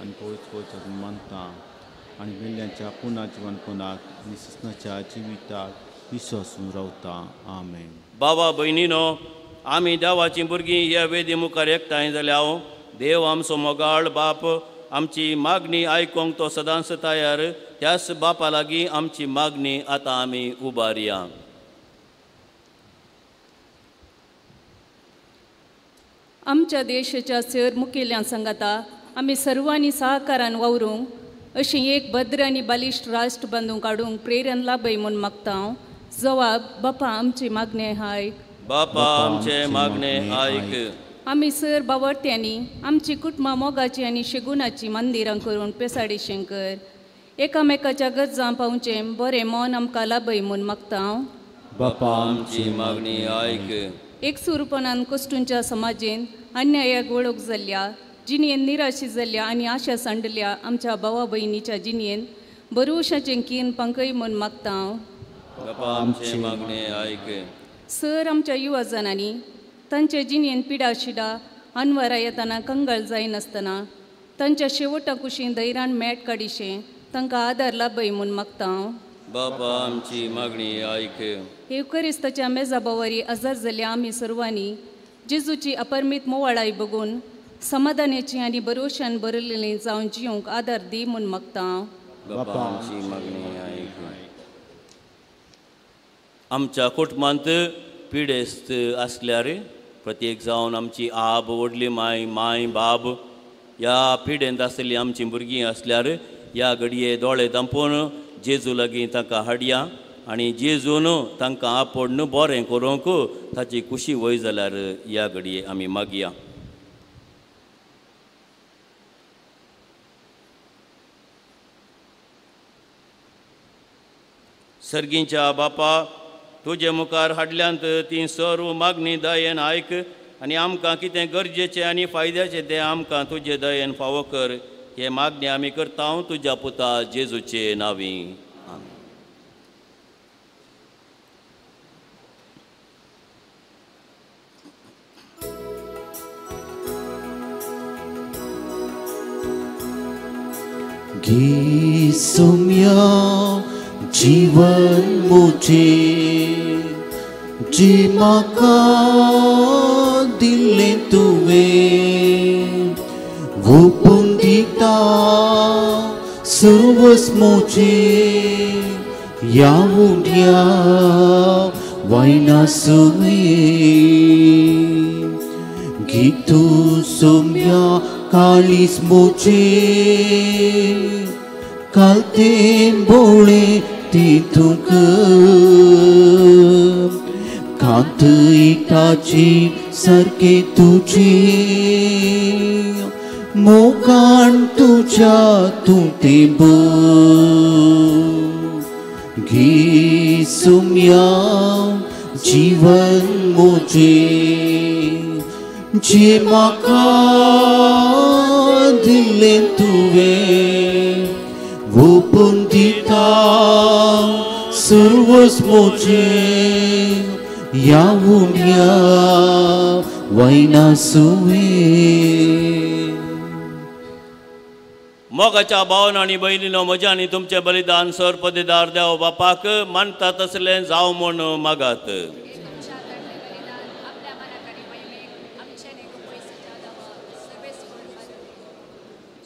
आनी पवित्र मानता आनी वेल्ल्यांच्या पुना जिवनपणाक आनी ससनाच्या जिविताक विश्वासून रावता. आमेन. बाबा भयणीनो, आमी देवाची भुरगीं ह्या वेदी मुखार एकठांय जाल्या. देव आमचो मोगाळ बाप आमची मागणी आयकोंक तो सदांच तयार. त्याच बापा लागीं आमची मागणी आतां आमी उबारया. आमच्या देशाच्या सर मुखेल्यां सांगाता आमी सर्वांनी सहकारान वावरूंक अशी एक भद्र आनी बलिश्ट राष्ट्र बांदून काडूंक प्रेरण लाभय म्हूण मागता. जवाब बापा आमची मागणे आयक. बापा आमचे मागणे आयक. आमी सर बावरत्यांनी आमची कुटुंबां मोगाची आनी शेगुणाची मंदिरां करून पेसाडेशें कर. एकामेकाच्या गरजां पावचें बरें मन आमकां लाभय म्हूण मागता. बापा आमची मागणी आयक. एकसुरपणान कश्टूंच्या समाजेन अन्यायाक वळख जाल्ल्या, जिणेन निराशी जाल्ल्या आनी आशा सांडल्या आमच्या भावा भयणीच्या जिणेन भरवशाचें कीन पंकय म्हूण मागता. बापा आमचे मागणे आयक. सर आमच्या युवजनांनी तांच्या जिणेन पिडा शिडा अनवरां येतना कंगाळ जायनासतना तांच्या शेवटा कुशीन धैर्यान मेट काडिशें तांकां आदार लाभय म्हूण मागता. बापा आमची मागणी ऐक. एवकरिस्ताच्या मेजाबावरी हजर जाल्ल्या आमी सर्वांनी जेजूची अपरमीत मोवाळाय बघून समाधानाची आनी भरोशान भरलेली जावन जिवंक आदार दी म्हूण मागता. बापा आमची मागणी ऐक. आमच्या कुटुंबांत पिडेस्त असल्यार प्रत्येक जावन आमची आब व्हडली माय बाब ह्या पिडेंत आसली आमची भुरगीं असल्यार ह्या घडये दोळे धांपून जेजू लागीं तांकां हाडया आनी जेजून तांकां आपण बरें करूंक ताची खुशी वय जाल्यार ह्या घडये आमी मागया. सर्गींच्या बापा तुजे मुखार हाडल्यांत ती सर्व मागणी दयेन आयक आनी आमकां कितें गरजेचें आनी फायद्याचें तें आमकां तुजे दयेन फावो कर. हे मागणी आमी करता तुज्या पुता जेजूचे नांवी. घे सोम्या जीवन मुझे जी म्हाका दिल्लें तुवें ओपून दिता सर्वस मुझे या उड्या वायना सुवे गीतू सोम्या काळीस मुझे कालते बोळे तितूक कांत इटाची सारके तुझे मोकाण तुझ्या तू ते घे सोम्या जीवन मुझे जे म्हाका दिल्लें तुवें ओपून दिता सर्वस मुझे या उड्या वायना सुवे. मोगाच्या भावन आनी भयणीनो म्हज्या आनी तुमचें बलिदान सर पदेदार देव बापाक मानता तसलें जावं म्हूण मागात.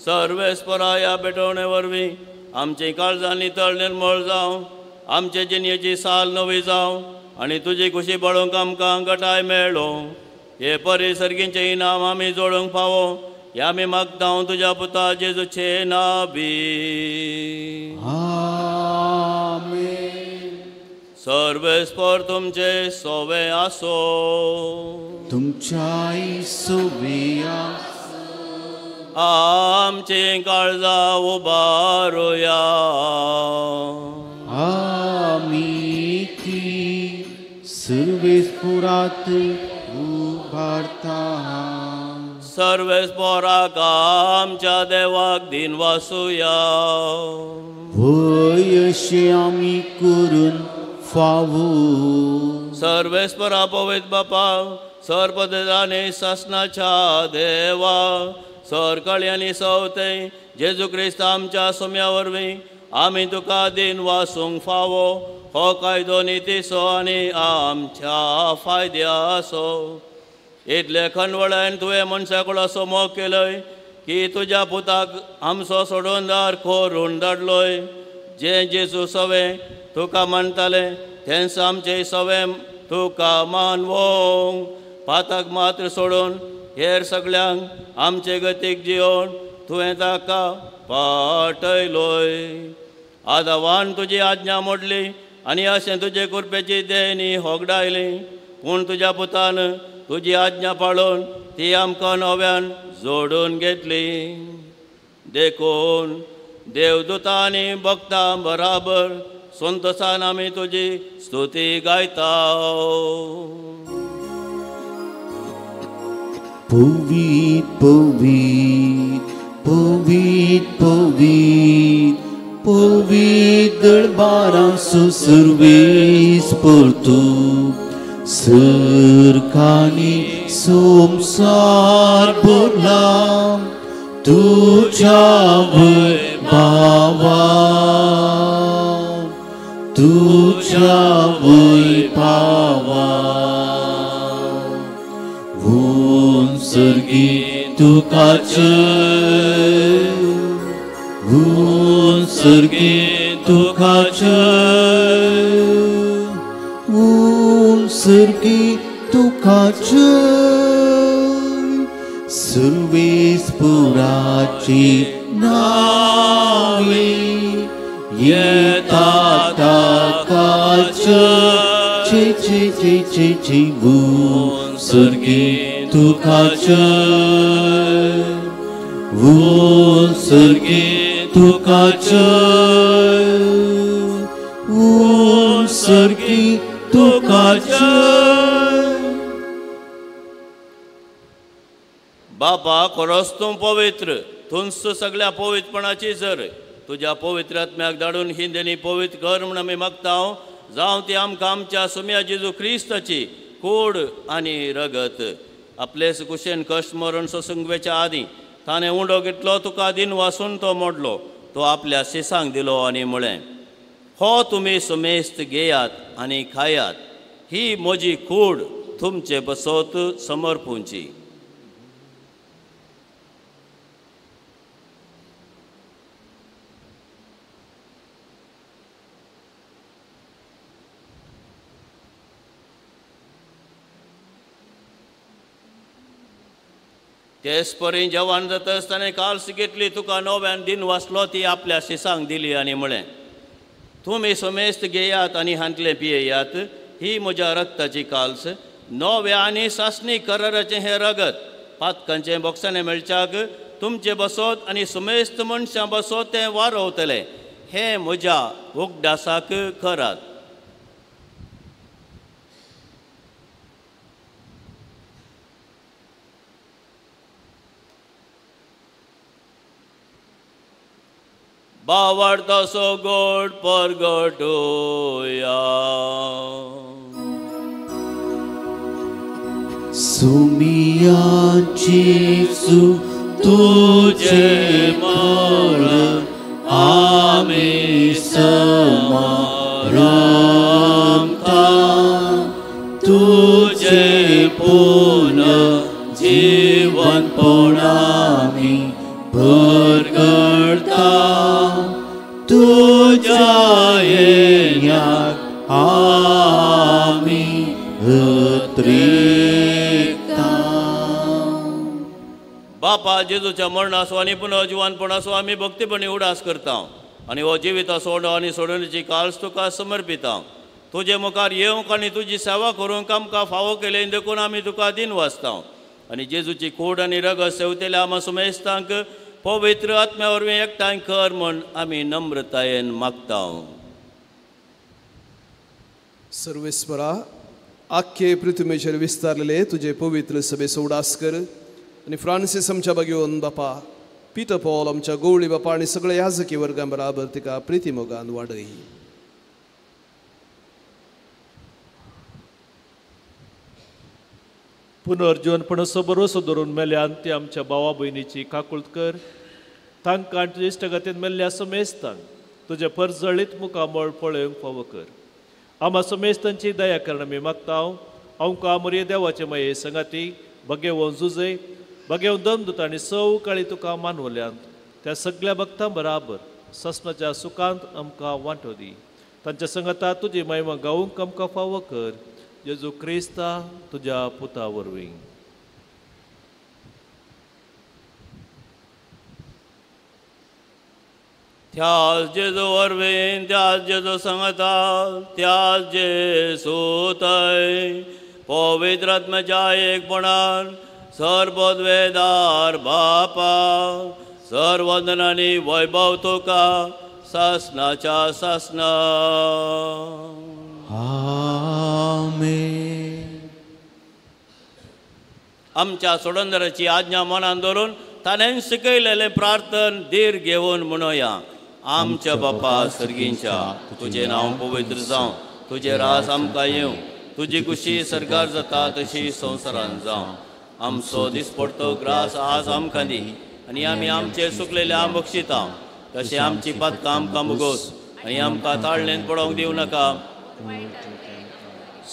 सर्वेस्परा ह्या पेटोवणे वरवीं आमचे काळजांनी तळ निर्मळ जावं आमचे जिणेची साल नवी जावं आनी तुजी खुशी बळोवंक आमकां घटाय मेळ्ळो. हे परी सर्गींचे इनाम आमी जोडूंक फावो हे आमी मागता तुज्या पुता जेजूचे नांवी. सर्वेस्पर तुमचे सोवे आसो. तुमच्याय सोवे आमचे काळजा उबारुया. आमी ती सर्वेस्पुरात उबारता. सर्वेस्पराक आमच्या देवाक दिन वासुया. वय अशें आमी करून फावो. सर्वेस्परा पवित्र बापा सर्पदानी सासनाच्या देवा सर कळ्यांनी सवते जेजू क्रिस्त आमच्या सोम्या वरवीं आमी तुका दिन वासूंक फावो. हो कायदो नितीसो आनी आमच्या फायद्याचो. इतले खणवळ्यान तुवें मनशाकुळ असो मोग केलोय की तुज्या पुताक आमचो सोडून दार खोरून धाडलोय. जे जेजू सवे तुका मानताले तेंच आमचे सवे तुका मानवोंक. पाताक मात्र सोडून हेर सगळ्यांक आमचे गतीक जिवन तुवें ताका पाटयलोय. आदावान तुजी आज्ञा मोडली आनी अशें तुजे कुरपेची देणी होगडायली. पूण तुज्या पुतान तुजी आज्ञा पाळून ती आमकां नव्यान जोडून घेतली. देखून देवदूतां आनी भक्तां बराबर संतोशान आमी तुजी स्तुती गायता. Povit, povit, povit, povit, povit dălbaran su servis portu, sărcani somsar burlam, tuja voi bava, तुझ्या वैभवा सर्गी तुकाचे सर्गी तुकाचे सर्गी तुकाचे सर्वेस्पुराची नावे येतात ताकाचे चे चे चे चे चे सर्गी तुकाचे सर्गी तुकाचे सर्गी तुकाचे. बापा खरोच तूं पवित्र, तुंच सगळ्या पवित्रपणाची जर तुझ्या पवित्र आत्म्याक धाडून ही देणी पवित्र कर म्हूण आमी मागता. जावं ती आमकां आमच्या सुम्या जेजू क्रिस्ताची कूड आनी रगत आपलेच कुशेन कश्ट मरण ससंगवेच्या आदीं ताणें उंडो घेतलो, तुका दिन वासून तो मोडलो, तो आपल्या शिसांक दिलो आनी म्हळें, हो तुमी सुमेस्त घेयात आनी खायात, ही म्हजी कूड तुमचे बसोत समर्पूंची. तेच परी जेवण जातस ताणें काल्स घेतली, तुका नव्यान दिन वाचलो, ती आपल्या शिसांक दिली आनी म्हळें, तुमी समेस्त घेयात आनी हांतले पियेयात, ही म्हज्या रक्ताची काल्स, नव्या आनी सासणी कराराचें हें रगत पातकांचें बोक्सांनी मेळच्याक तुमचे बसोत आनी समेस्त मनशां बसोत तें वारवतले, हें म्हज्या उगडासाक करात. बावाडतासो गोड परगटोया. सुमियाची सु तुझे मरण आमी समरमता, तुझे पुन जीवनपण आमी परगटता, तुझ्या येण्याक आमी अत्रेकता. बापा जेजूच्या मरणासो आनी पुनः जिवानपणासो आमी भक्तीपणी उडास करता आनी हो जिविता सोडो आनी सोडण्याची काल्स तुका समर्पिता. तुजे मुखार येवंक आनी तुजी सेवा करूंक आमकां फावो केले देखून आमी तुका दिन वाचता आनी जेजूची कूड आनी रगत सेवतेल्या आमा सुमेस्तांक पवित्र आत्म्या वरवीं एकठांय कर म्हूण आमी नम्रतायेन मागता. सर्वेस्वरा, आख्खे पृथ्वीचेर विस्तारलेले तुजे पवित्र सभेचो उडास कर आनी फ्रांसीस आमच्या बागेवन बापा, पिटर पॉल आमच्या गवळी बापा आनी सगळे याजकी वर्गां बराबर तिका प्रिती मोगान वाडय. पुनर्जीवनपणाचो भरोसो धरून मेल्यान ती आमच्या भावा भयणीची काकुळट कर. तांकां आनी तुजे इश्टगतीन मेल्ल्या समेस्तांक तुजे परजळीत मुखामळ पळोवंक फावो कर. आम्हा समेस्तांची दया करण आमी मागता. आमकां आमोरये देवाचे माये संगाती बगेवून झुजय, बगेवून दमदूत आनी सवकाळी तुका मानवल्यांत त्या सगळ्या भक्तां बराबर सस्नाच्या सुखांत आमकां वांटो दी. तांच्या संगता तुजी महिमा गावूंक आमकां फावो कर. जेजू क्रिस्ता तुज्या पुता वरवीं. त्याच जेजू वरवीं, त्याच जेजू सांगता, त्याच जेजू थंय पवित्र आत्म्याच्या एकपणान सर्वोद्वेदार बापा, सर्वंदनांनी वैभव तुका सासनाच्या सासना. आमेन. आमच्या सोडंदराची आज्ञा मनान धरून ताणें शिकयलेलें प्रार्थन धीर घेवन म्हणोया. आमच्या बापा सर्गींच्या, तुजें नांव पवित्र जावं, तुजें रास आमकां येवं, तुजी कुशी सरकार जाता तशी संवसारांत जावं. आमचो दिसपडटो ग्रास आज आमकां दी आनी आमी आमचे सुकलेले बक्षिता, तशें आमची पातकां आमकां मुगोस आनी आमकां ताळणेन पडोवंक दिवं नाका.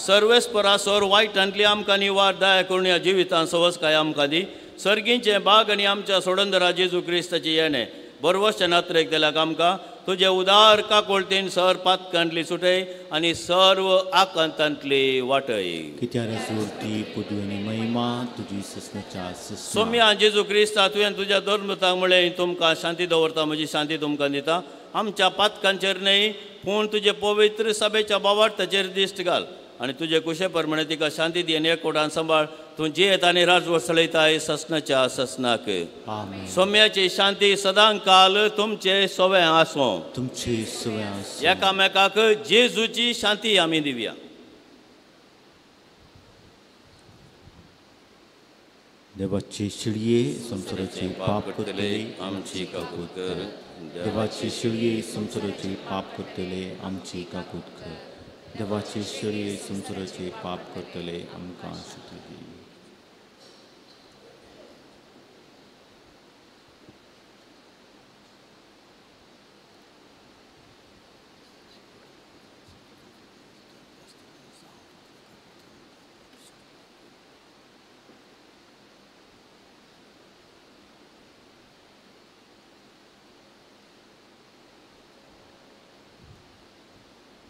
सर्वेस्परासोर वायटांतली आमकां निवार दया करून ह्या जिवितांत सवस्काय आमकां दी. सर्गींचे बाग आनी आमच्या सोडंदरा जेजू क्रिस्ताची येणे बरवसच्या नात्रेक जाल्याक आमकां तुजे उदार काकोळतीन सर पातकांतली सुटय आनी सर्व आकांतांतली वाटय. कित्याक ती पुदू आनी महिमा तुजी ससनाच्या सोम्या जेजू क्रिस्ता तुवें तुज्या धर्मताक म्हळें तुमकां शांती दवरता, म्हजी शांती तुमकां दिता. आमच्या पातकांचेर न्हय पूण तुजे पवित्र सभेच्या बावार्थाचेर दिश्ट घाल आनी तुजे कुशे प्रमाणे तिका शांती दी आनी एकवटान सांबाळ. तूं जियेत आनी राजवट चलयताय ससनाच्या ससनाक. सोम्याची शांती सदां काल तुमचे सोवे आसूं. तुमचे सोवे आसूं. एकामेकाक जेजूची शांती आमी दिवया. देवाचे शिळये संसाराचे पाप करतले आमची काकूत कर. देवाचे शिळये संसाराचे पाप करतले आमची काकूत कर. देवाचे शिळये संसाराचे पाप करतले आमकां शुद्धी दी.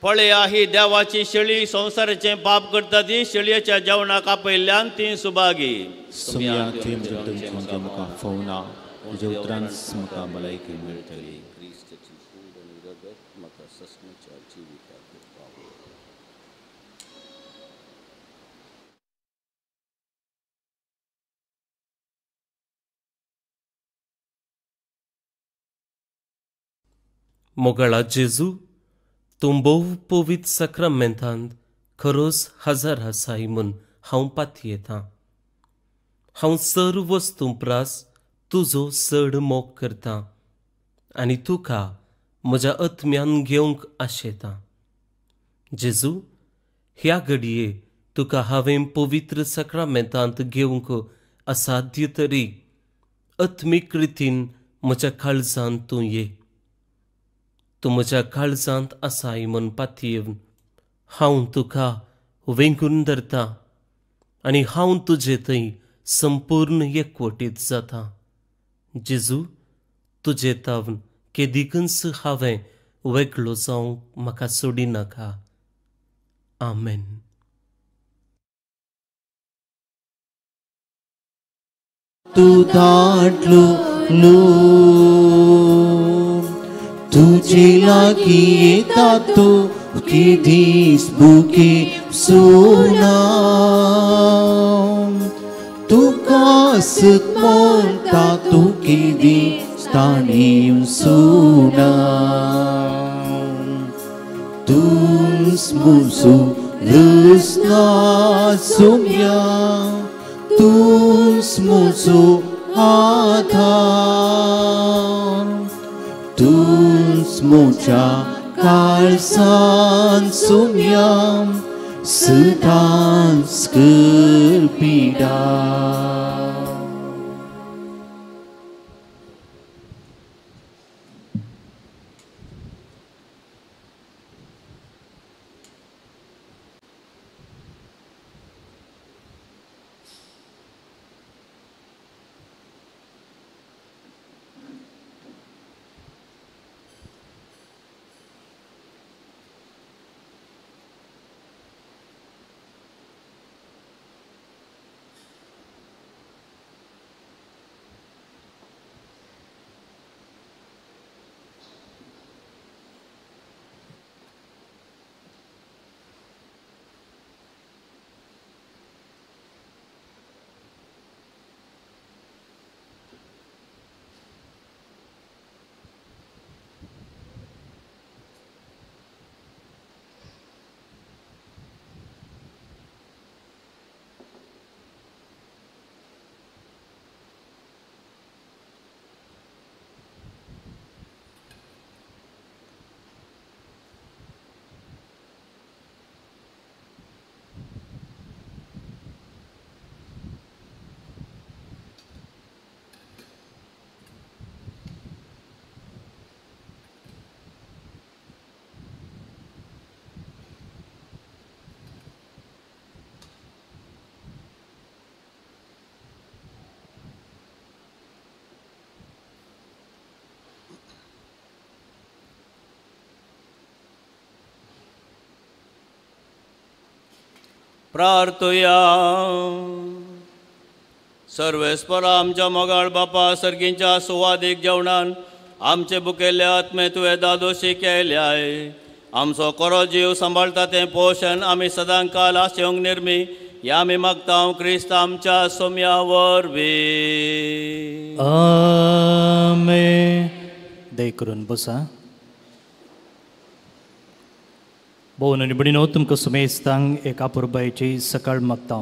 पळया ही देवाची शेळी संसाराचें पाप करता ती शेळयेच्या जेवणाक आपयल्ल्यान ती सुभागी. सोम्या तुवें मृत्यूंत म्हाका फोवना तुज्या उतरांत म्हाका भलायकी मेळटली. मोगळा जेजू तूं भोव पवित्र सक्रामेंतांत खरोच हजर आसाय म्हूण हांव पातयेतां. हांव सर्व वस्तू प्रास तुजो चड मोग करतां आनी तुका म्हज्या आत्म्यान घेवंक आशेतां. जेजू, ह्या घडये तुका हांवें पवित्र सक्रामेंतांत घेवंक असाध्य तरी आत्मीक रितीन म्हज्या काळजांत तूं ये. तूं म्हज्या काळजांत आसाय म्हूण पातयेवन हांव तुका वेंगून धरतां आनी हांव तुजे थंय संपूर्ण एकवटीत जाता. जेजू, तुजे तावन केदिकच हांवें वेगळो जावंक म्हाका सोडी नाका. आमेन. तूं धाडलो तुजे लागीं येता तो की दीस बुके सोना. तुका म्हणटा तू की दीस ताणीं सोना. तूंच म्हजो रस्ना सोम्या, तूंच म्हजो आधार. तूंच म्हज्या काळजांत सोम्या सदांच कर पिडा. प्रार्थुया. सर्वेस्परा आमच्या मोगाळ बापा सर्गींच्या सुवादीक जेवणान आमचे बुकेल्ले आत्मे तुवें दादोशी केल्याय. आमचो कोरो जीव सांबाळटा तें पोषण आमी सदां काल आशेवंक निर्मी हे आमी मागता क्रिस्त आमच्या सोम्या वरवीं. आमेन. दय करून बसा. भोवन आनी भयणीनो, तुमकां सुमेस्तांक एक अपुरबायेची सकाळ मागता.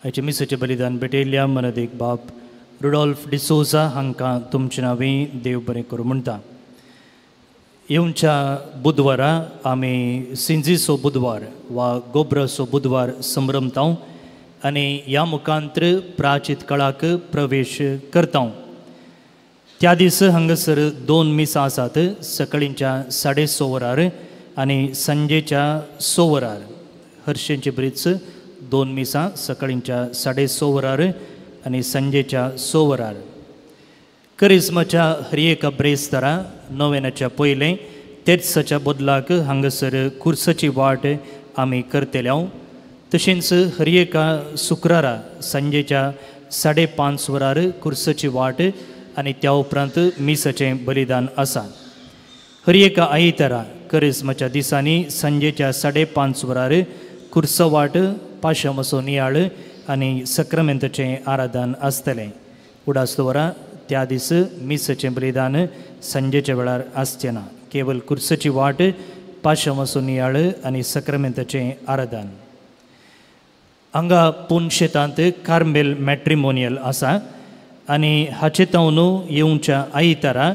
आयचे मिसाचें बलिदान भेटयल्ल्या मनदेक बाब रुडॉल्फ डिसोजा हांकां तुमचे नांवी देव बरें करूं म्हणटा. येवच्या बुधवारा आमी सिंजीसो बुधवार वा गोब्रसो बुधवार संभ्रमता आनी ह्या मुखांत्र प्राचीत काळाक प्रवेश करता. त्या दीस हांगासर 2 मिसां आसात, सकाळींच्या 6:30 वरार आनी सांजेच्या 6 वरार. हर्शेंची ब्रिज 2 मिसां सकाळींच्या 6:30 वरार आनी सांजेच्या 6 वरार. करिस्माच्या हरिएका ब्रेस्तारा नोवेनाच्या पयलें तेर्साच्या बदलाक हांगासर खुर्साची वाट आमी करतल्या. तशेंच हरिएका शुक्रारा सांजेच्या 5:30 वरार खुर्साची वाट आनी त्या उपरांत मिसाचें बलिदान आसा. हरिएका आयतारा करिस्माच्या दिसांनी सांजेच्या 5:30 वरार खुर्सा वाट पाशमसो नियाळ आनी सक्रामेंताचें आराधन आसतलें. उडास दवरा, त्या दीस मिसाचें बलिदान सांजेच्या वेळार आसचें ना. केवल खुर्साची वाट, पाशमसो नियाळ आनी सक्रामेंताचें आराधन. हांगा पुणशेतांत कार्मेल मॅट्रिमोनियल आसा आनी हाचे तावन येवच्या आयतारा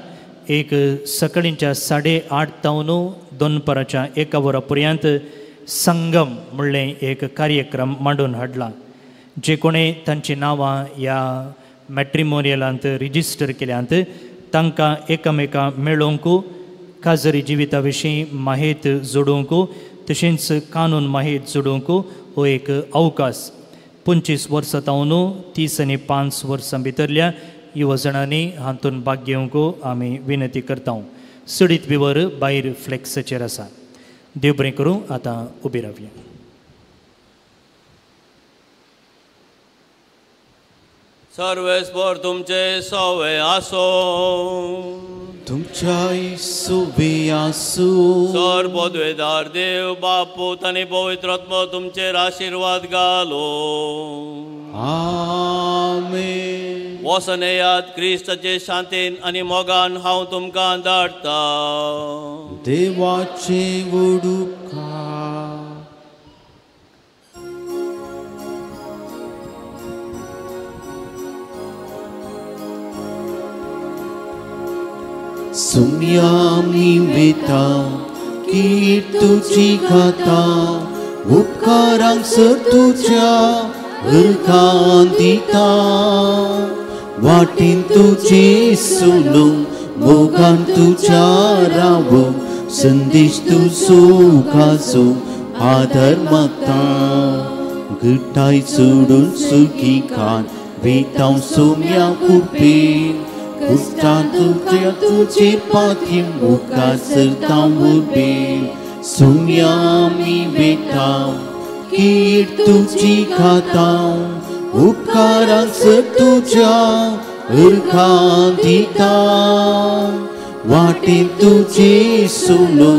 एक सकाळींच्या 8:30 तावन दनपाराच्या 1 वरा पर्यंत संगम म्हणलें एक कार्यक्रम मांडून हाडला. जे कोणें तांची नांवां ह्या मॅट्रिमोनियलांत रिजिस्टर केल्यांत तांकां एकामेकां मेळोवंक, काजरी जिविता विशीं माहीत जोडूंक, तशेंच कानून माहीत जोडूंक हो एक अवकाश. 25 वर्सां तावन 30 आनी 5 वर्सां भितरल्या युवजणांनी हातूंत भाग घेवंक आमी विनंती करता. सडीत विवर भायर फ्लेक्साचेर आसा. देव बरें करूं. आतां उबी रावया. सर्वेस्पर तुमचे सवे आसो. तुमच्या सोबे आसो. सर्वोद्वेदार देव बापूत आनी पवित्र आत्मा तुमचेर आशिर्वाद घालो. आमेन. वसनेयात क्रिस्ताचे शांतीन आनी मोगान हांव तुमकां धाडटा. देवाचे उपकार. सुम्यामी वेता कीर्तुची गाता उपकारांक सर तुझ्या हरकां दिता. वाटेन तुझे सुनो मोगान तुझ्या रावो संदेश तुजो काजो आदर मागता. घटाय सोडून सुखी खान वेता सोम्या कुपेन. कुस्तान तुझ्या तुझे पाठी मुखार सरतां उबेन. सुम्यामी वेता कीर्तुची गाता उपकारांक सर तुझ्या हरकां दिता. वाटेन तुझे सुनो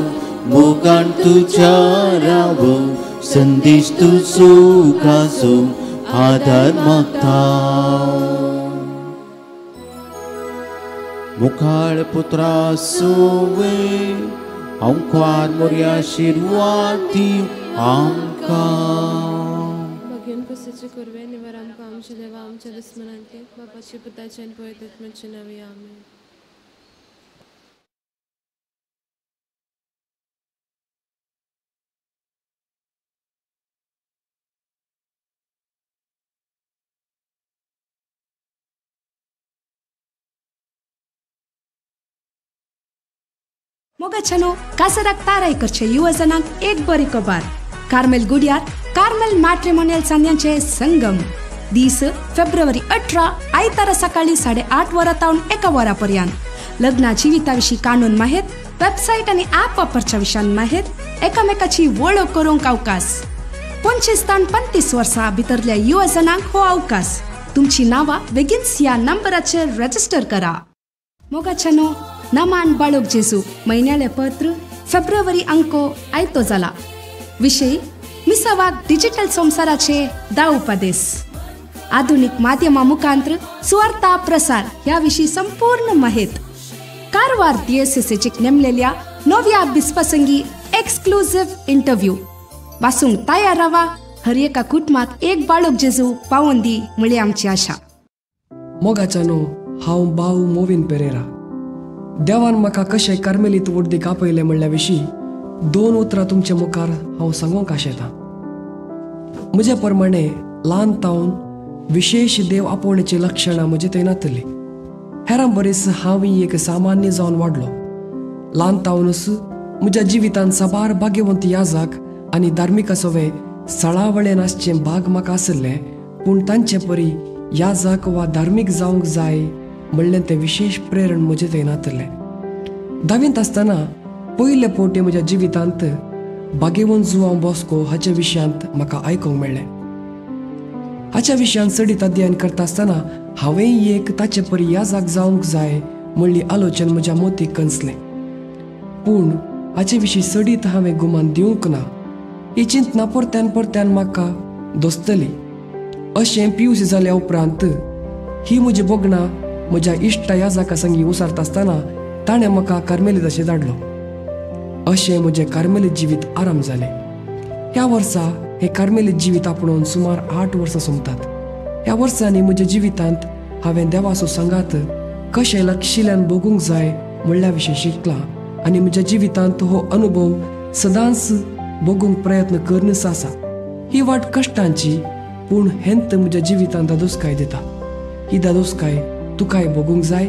मोगान तुझ्या रावो संदेश तुजो काजो आदार मागता. मुखार पुत्रा सोवे आमकां मोरया आशिर्वाद दिव आमकां. भगवान कुसेचे कुरवे निवार आमकां आमचे देवा आमच्या दुस्मनांचे बापाचे पुताचे आनी पवित्र आत्म्याचे नांवे आमेन. मोगाचनो कासाराक ताराय करचे युवजनांक एक बरी खबर. कार्मेल गुडियार कार्मेल मॅट्रिमोनियल संध्यांचे संगम दीस फेब्रुवारी 18 आयतारा सकाळी 8:30 वरां तावन 1 वरा पर्यंत. लग्ना जिविता विशीं कानून माहीत, वेबसायट आनी ॲप वापरच्या विशयान माहीत, एकामेकाची वळख करूंक अवकाश. 25 ते 35 वर्सां भितरल्या युवजनांक हो अवकाश. तुमची नावां बेगीनच ह्या नंबराचेर रजिस्टर करा. मोगाच्यानो नमान बाळोक जेजू म्हयन्याळें पत्र फेब्रुवारी अंको आयतो जाला. विशय मिसावाक डिजिटल संवसाराचे 10 उपदेश. आधुनिक माध्यमां मुखांतर सुवार्ता प्रसार ह्या विशीं संपूर्ण माहिती. कारवार DSSचे नेमलेल्या नव्या बिस्पसंगी एक्सक्लुझिव्ह इंटरव्ह्यू. वाचूंक तयार रावा. हर एका कुटुंबाक एक बाळोक जेजू पावोवन दी म्हळी आमची आशा. मोगाच्यानो हांव बाऊ मोविन पेरेरा. देवान म्हाका कशें कार्मेलीत वडदीक आपयलें म्हणल्या विशीं 2 उतरां तुमच्या मुखार हांव सांगूंक आशेतां. म्हजे प्रमाणे ल्हान तावन विशेष देव आपोवण्याची लक्षणां म्हजे थंय नातली. हेरां बरीस हांवूय एक सामान्य जावन वाडलो. ल्हान तावनूच म्हज्या जिवितांत साबार भाग्यवंत याजक आनी धार्मीक सवे सळावळेन आसचें भाग म्हाका आसलें, पूण तांचे परी याजक वा धार्मीक जावंक जाय म्हणलें तें विशेष प्रेरण म्हजे थंय नातलें. 10वींत आसतना पयले फावटी म्हज्या जिवितांत भाग्यवंत जुआंव बॉस्को हाच्या विशयांत म्हाका आयकूंक मेळ्ळें. हाच्या विशयांत सडीत अध्ययन करता आसतना हांवेंय एक ताचे परी याजक जावंक जाय म्हणली आलोचन म्हज्या मोतीक कणसलें. पूण हाचे विशीं सडीत हांवें गुमान दिवंक ना. ही चिंतना परत्यान म्हाका दोस्तली. अशें PUC जाल्या उपरांत ही म्हजी बोगणां म्हज्या इश्ट याजका संगी उसारता आसतना ताणें म्हाका कार्मेलीत अशें धाडलो. अशें म्हजें कार्मेलीत जिवीत आराम जालें. ह्या वर्सा हें कार्मेलीत जिवीत आपणून सुमार 8 वर्सां सोंपतात. ह्या वर्सांनी म्हज्या जिवितांत हांवें देवाचो संगात कशें लागशिल्ल्यान भोगूंक जाय म्हणल्या विशीं शिकलां आनी म्हज्या जिवितांत हो अनुभव सदांच भोगूंक प्रयत्न करनस आसा. ही वाट कश्टांची, पूण हेंत म्हज्या जिवितांत दादोसकाय दिता. ही दादोसकाय तुकाय भोगूंक जाय.